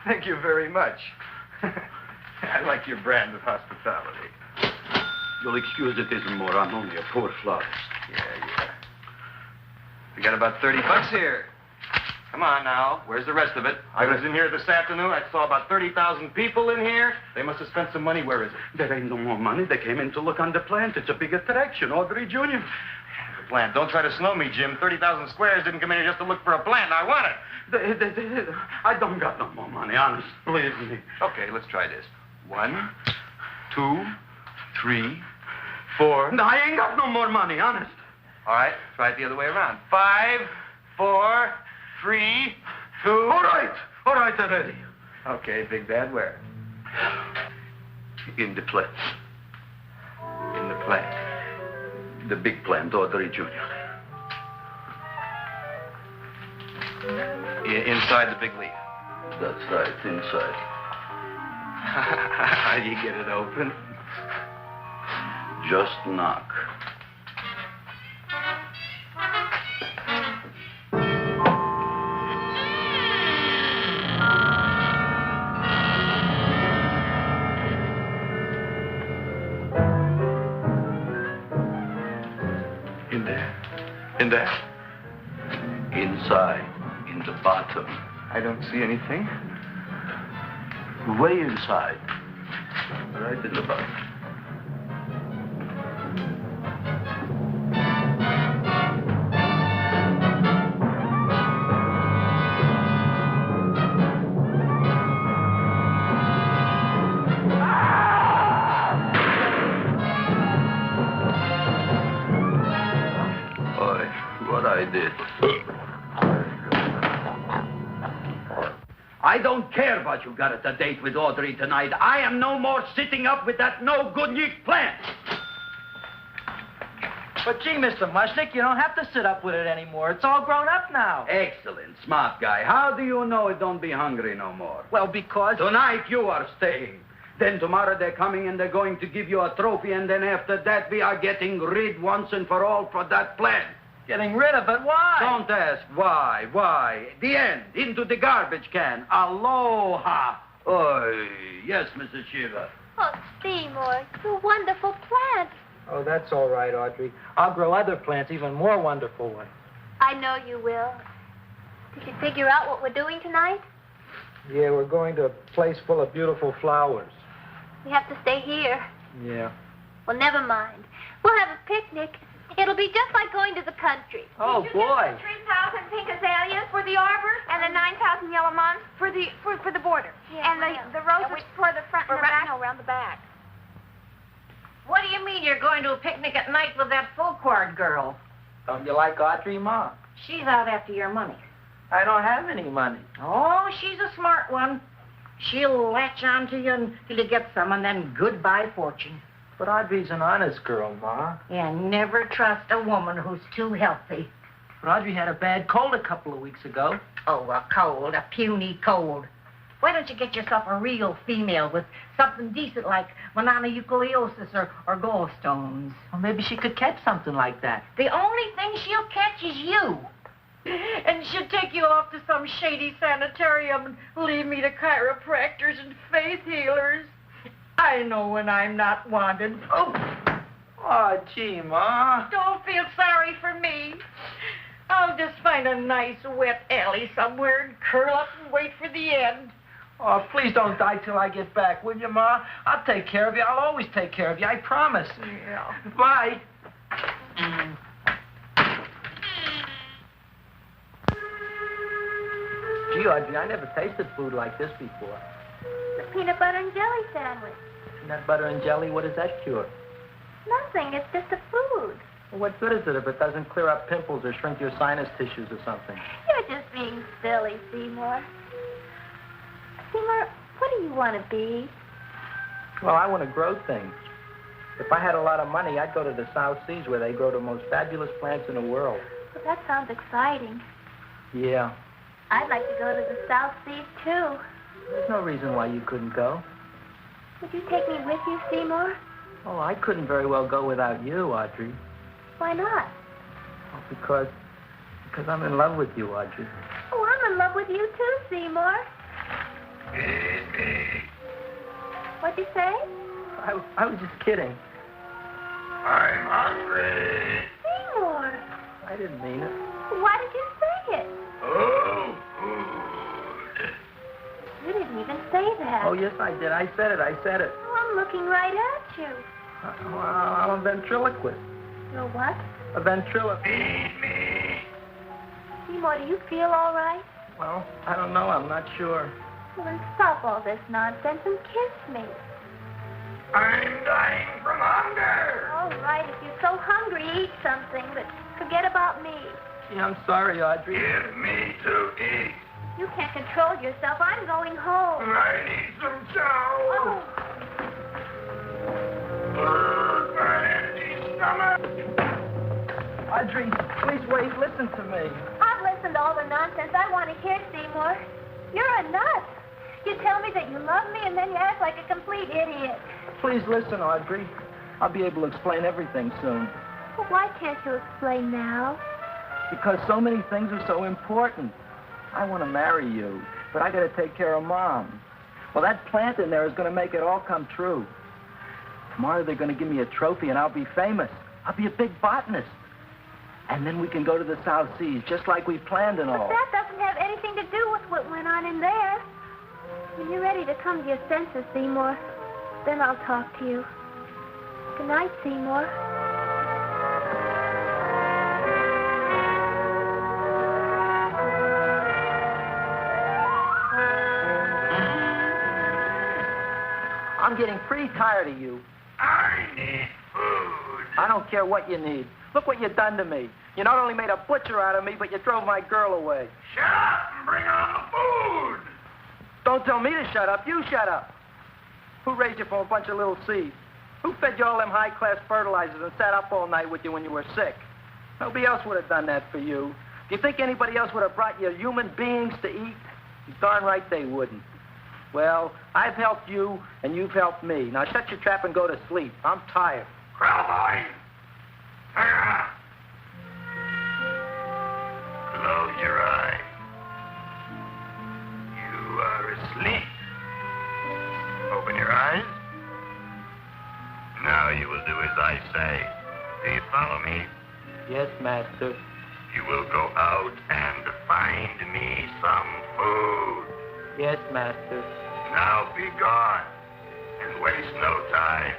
Thank you very much. I like your brand of hospitality. You'll excuse it isn't more. I'm only a poor florist. Yeah. We got about $30 here. Come on now. Where's the rest of it? I was in here this afternoon. I saw about 30,000 people in here. They must have spent some money. Where is it? There ain't no more money. They came in to look on the plant. It's a big attraction. Audrey Jr. The plant. Don't try to snow me, Jim. 30,000 squares didn't come in here just to look for a plant. I want it. I don't got no more money, honest. Believe me. Okay, let's try this. 1, 2, 3, 4. No, I ain't got no more money, honest. All right, try it the other way around. 5, 4, 3, 2. All right already. Okay, Big Bad, where? In the plant. In the plant. The big plant, Audrey Jr. Inside the big leaf. That's right, inside. How do you get it open? Just knock. In there? Inside, in the bottom. I don't see anything. Way inside. Right in the bottom. I don't care what you got at the date with Audrey tonight. I am no more sitting up with that no-good Nick plant. But gee, Mr. Mushnick, you don't have to sit up with it anymore. It's all grown up now. Excellent, smart guy. How do you know it don't be hungry no more? Well, because... Tonight you are staying. Then tomorrow they're coming and they're going to give you a trophy, and then after that we are getting rid once and for all for that plant. Getting rid of it? Why? Don't ask why. Why? The end. Into the garbage can. Aloha. Oy. Yes, Mrs. Shiva. Oh, Seymour, you wonderful plant. Oh, that's all right, Audrey. I'll grow other plants, even more wonderful ones. I know you will. Did you figure out what we're doing tonight? Yeah, we're going to a place full of beautiful flowers. We have to stay here. Yeah. Well, never mind. We'll have a picnic. It'll be just like going to the country. Oh, boy. 3,000 pink azaleas for the arbor, and the 9,000 yellow mums for the border, Yeah, and the roses for the front and the back. No, around the back. What do you mean you're going to a picnic at night with that full-quart girl? Don't you like Audrey, Ma? She's out after your money. I don't have any money. Oh, she's a smart one. She'll latch on to you until you get some, and then goodbye fortune. But Audrey's an honest girl, Ma. Yeah, never trust a woman who's too healthy. But Audrey had a bad cold a couple of weeks ago. Oh, a cold, a puny cold. Why don't you get yourself a real female with something decent like mononucleosis or gallstones? Well, maybe she could catch something like that. The only thing she'll catch is you. And she'll take you off to some shady sanitarium and leave me to chiropractors and faith healers. I know when I'm not wanted. Oh, gee, Ma. Don't feel sorry for me. I'll just find a nice wet alley somewhere and curl up and wait for the end. Oh, please don't die till I get back, will you, Ma? I'll take care of you. I'll always take care of you. I promise. Yeah. Bye. Gee, Audrey, I never tasted food like this before. The peanut butter and jelly sandwich. Peanut butter and jelly, what does that cure? Nothing. It's just a food. Well, what good is it if it doesn't clear up pimples or shrink your sinus tissues or something? You're just being silly, Seymour. Seymour, what do you want to be? Well, I want to grow things. If I had a lot of money, I'd go to the South Seas where they grow the most fabulous plants in the world. Well, that sounds exciting. Yeah. I'd like to go to the South Seas, too. There's no reason why you couldn't go. Would you take me with you, Seymour? Oh, I couldn't very well go without you, Audrey. Why not? Oh, because I'm in love with you, Audrey. Oh, I'm in love with you, too, Seymour. What'd you say? I was just kidding. I'm hungry. Seymour. I didn't mean it. Why did you say it? Oh, food. You didn't even say that. Oh, yes, I did. I said it. Oh, I'm looking right at you. Well, I'm a ventriloquist. You're what? A ventriloquist. Feed me. Seymour, do you feel all right? Well, I don't know. I'm not sure. Well, then stop all this nonsense and kiss me. I'm dying from hunger. All right, if you're so hungry, eat something, but forget about me. Gee, I'm sorry, Audrey. Give me to eat. You can't control yourself. I'm going home. I need some chow. Oh. My empty stomach. Audrey, please wait. Listen to me. I've listened to all the nonsense I want to hear, Seymour. You're a nut. You tell me that you love me, and then you act like a complete idiot. Please listen, Audrey. I'll be able to explain everything soon. Well, why can't you explain now? Because so many things are so important. I want to marry you, but I got to take care of Mom. Well, that plant in there is going to make it all come true. Tomorrow they're going to give me a trophy, and I'll be famous. I'll be a big botanist. And then we can go to the South Seas, just like we planned and all. But that doesn't have anything to do with what went on in there. When you're ready to come to your senses, Seymour, then I'll talk to you. Good night, Seymour. I'm getting pretty tired of you. I need food. I don't care what you need. Look what you've done to me. You not only made a butcher out of me, but you drove my girl away. Shut up and bring on the food. Don't tell me to shut up. You shut up. Who raised you from a bunch of little seeds? Who fed you all them high-class fertilizers and sat up all night with you when you were sick? Nobody else would have done that for you. Do you think anybody else would have brought you human beings to eat? You're darn right they wouldn't. Well, I've helped you, and you've helped me. Now shut your trap and go to sleep. I'm tired. Crowboy. Close your eyes. You are asleep. Open your eyes. Now you will do as I say. Do you follow me? Yes, Master. You will go out and find me. Yes, master. Now be gone and waste no time.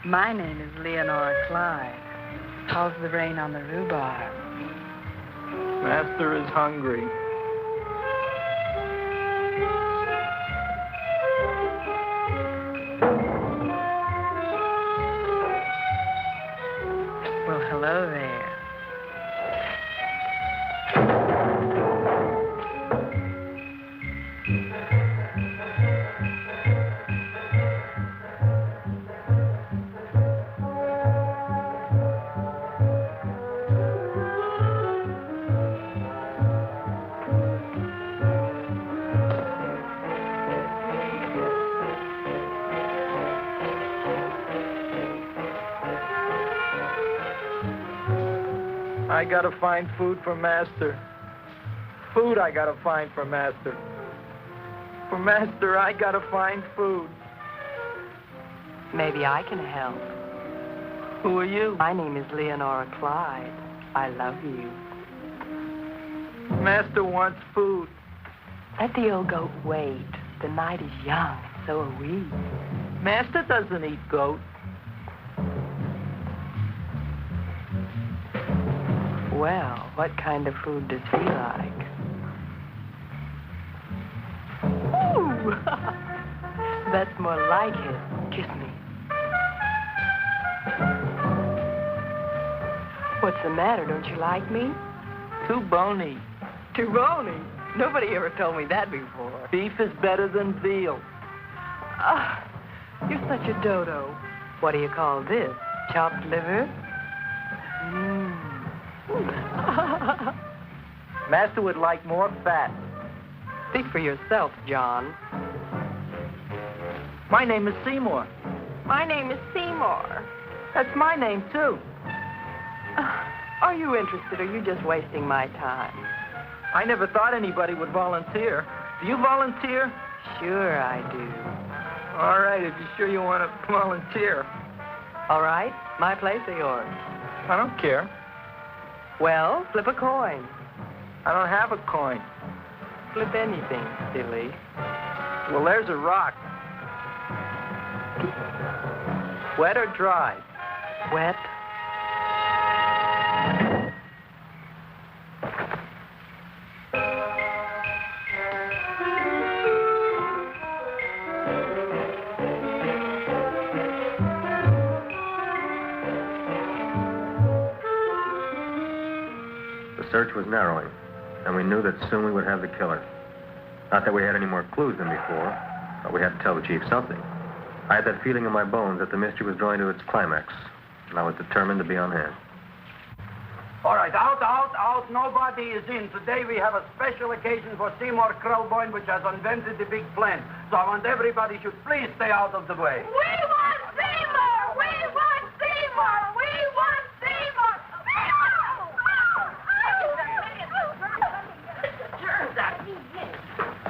My name is Leonora Clyde. How's the rain on the rhubarb? Master is hungry. Well, hello there. I gotta find food for Master. Food I gotta find for Master. For Master, I gotta find food. Maybe I can help. Who are you? My name is Leonora Clyde. I love you. Master wants food. Let the old goat wait. The night is young, so are we. Master doesn't eat goat. Well, what kind of food does he like? Ooh! That's more like it. Kiss me. What's the matter? Don't you like me? Too bony. Too bony? Nobody ever told me that before. Beef is better than veal. Ah, you're such a dodo. What do you call this? Chopped liver? Master would like more fat. Speak for yourself, John. My name is Seymour. My name is Seymour. That's my name, too. Are you interested, or are you just wasting my time? I never thought anybody would volunteer. Do you volunteer? Sure I do. All right, if you're sure you want to volunteer. All right, my place or yours? I don't care. Well, flip a coin. I don't have a coin. Flip anything, silly. Well, there's a rock. Wet or dry? Wet. The search was narrowing, and we knew that soon we would have the killer. Not that we had any more clues than before, but we had to tell the chief something. I had that feeling in my bones that the mystery was drawing to its climax, and I was determined to be on hand. All right, out. Nobody is in. Today we have a special occasion for Seymour Krelboyne, which has invented the big plan. So I want everybody should please stay out of the way. We want Seymour! We want Seymour! We want Seymour!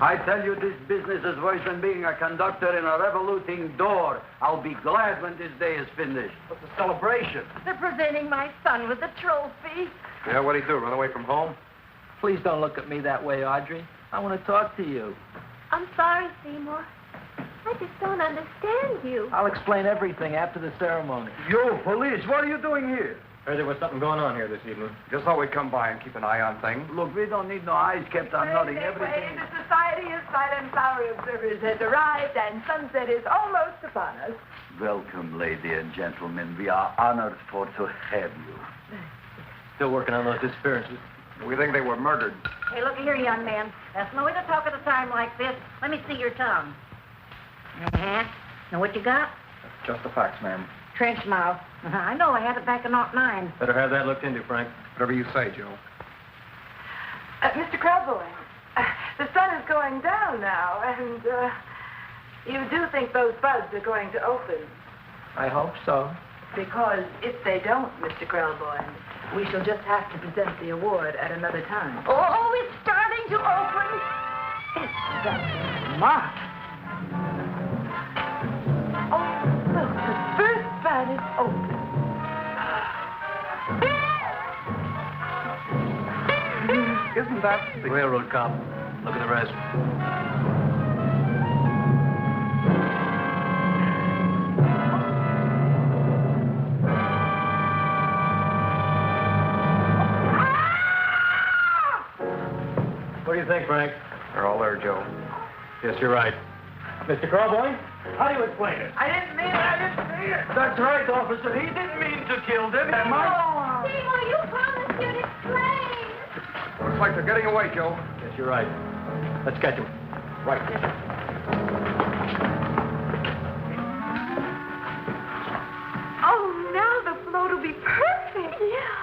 I tell you, this business is worse than being a conductor in a revoluting door. I'll be glad when this day is finished. What's the celebration? They're presenting my son with a trophy. Yeah, what'd he do, run away from home? Please don't look at me that way, Audrey. I want to talk to you. I'm sorry, Seymour. I just don't understand you. I'll explain everything after the ceremony. You, police, what are you doing here? Heard there was something going on here this evening. Just thought we'd come by and keep an eye on things. Look, we don't need no eyes kept on nothing. Everything. The Society of Silent Flower Observers has arrived, and sunset is almost upon us. Welcome, lady and gentlemen. We are honored for to have you. Still working on those disappearances. We think they were murdered. Hey, look here, young man. That's no way to talk at a time like this. Let me see your tongue. Uh-huh. Now, what you got? Just the facts, ma'am. Trench mouth. I know. I had it back in 09. Better have that looked into, Frank. Whatever you say, Joe. Mr. Krelboy, the sun is going down now, and you do think those buds are going to open? I hope so. Because if they don't, Mr. Krelboy, we shall just have to present the award at another time. Oh, it's starting to open. That's smart. Oh, look, the first bud is open. Isn't that the Railroad cop. Look at the rest. What do you think, Frank? They're all there, Joe. Yes, you're right. Mr. Carboy, how do you explain it? I didn't mean it. That's right, officer. He didn't mean to kill them. Seymour, you promised you'd explain. Looks like they're getting away, Joe. Yes, you're right. Let's catch him. Right. Oh, now the float will be perfect. Yeah.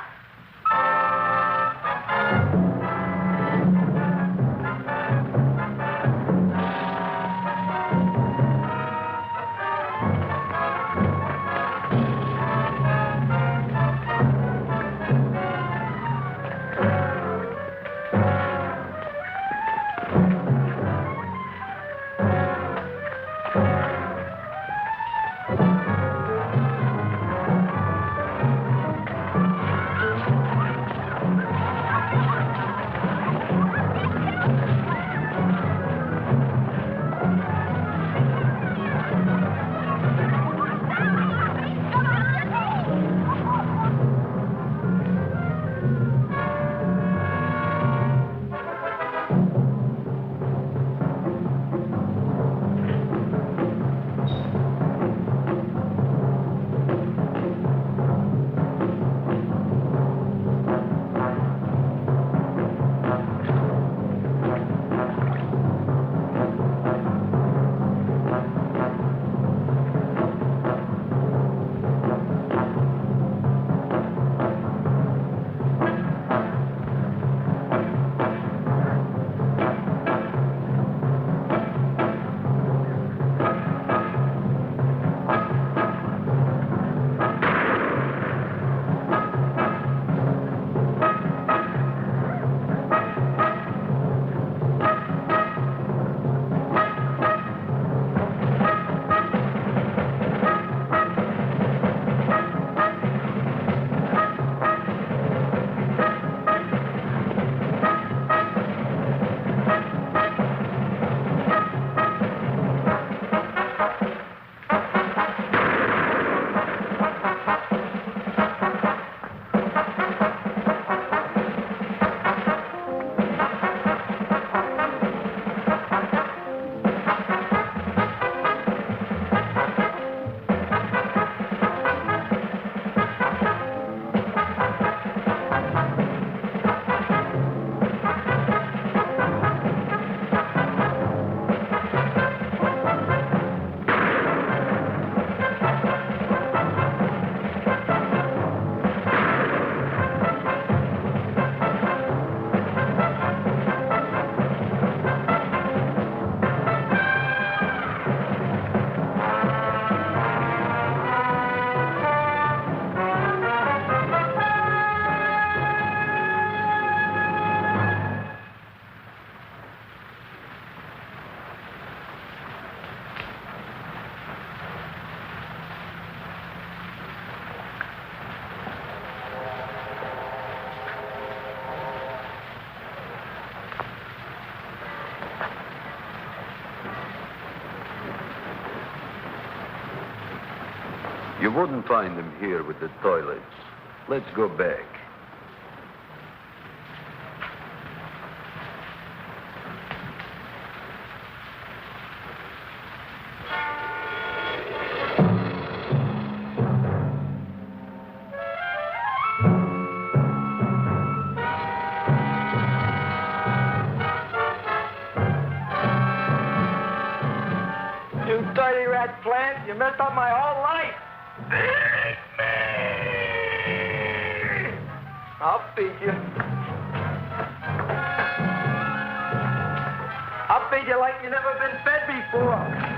You wouldn't find them here with the toilets. Let's go back. You dirty rat plant, you messed up my whole life. I'll feed you. I'll feed you like you've never been fed before.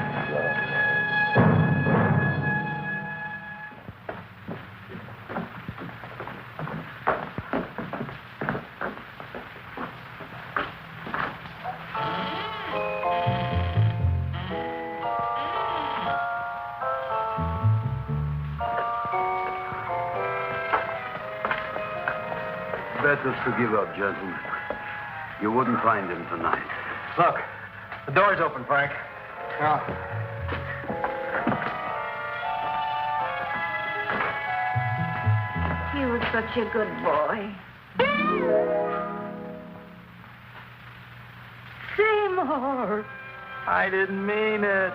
Better to give up, gentlemen. You wouldn't find him tonight. Look, the door's open, Frank. Now, He was such a good boy. Seymour! I didn't mean it.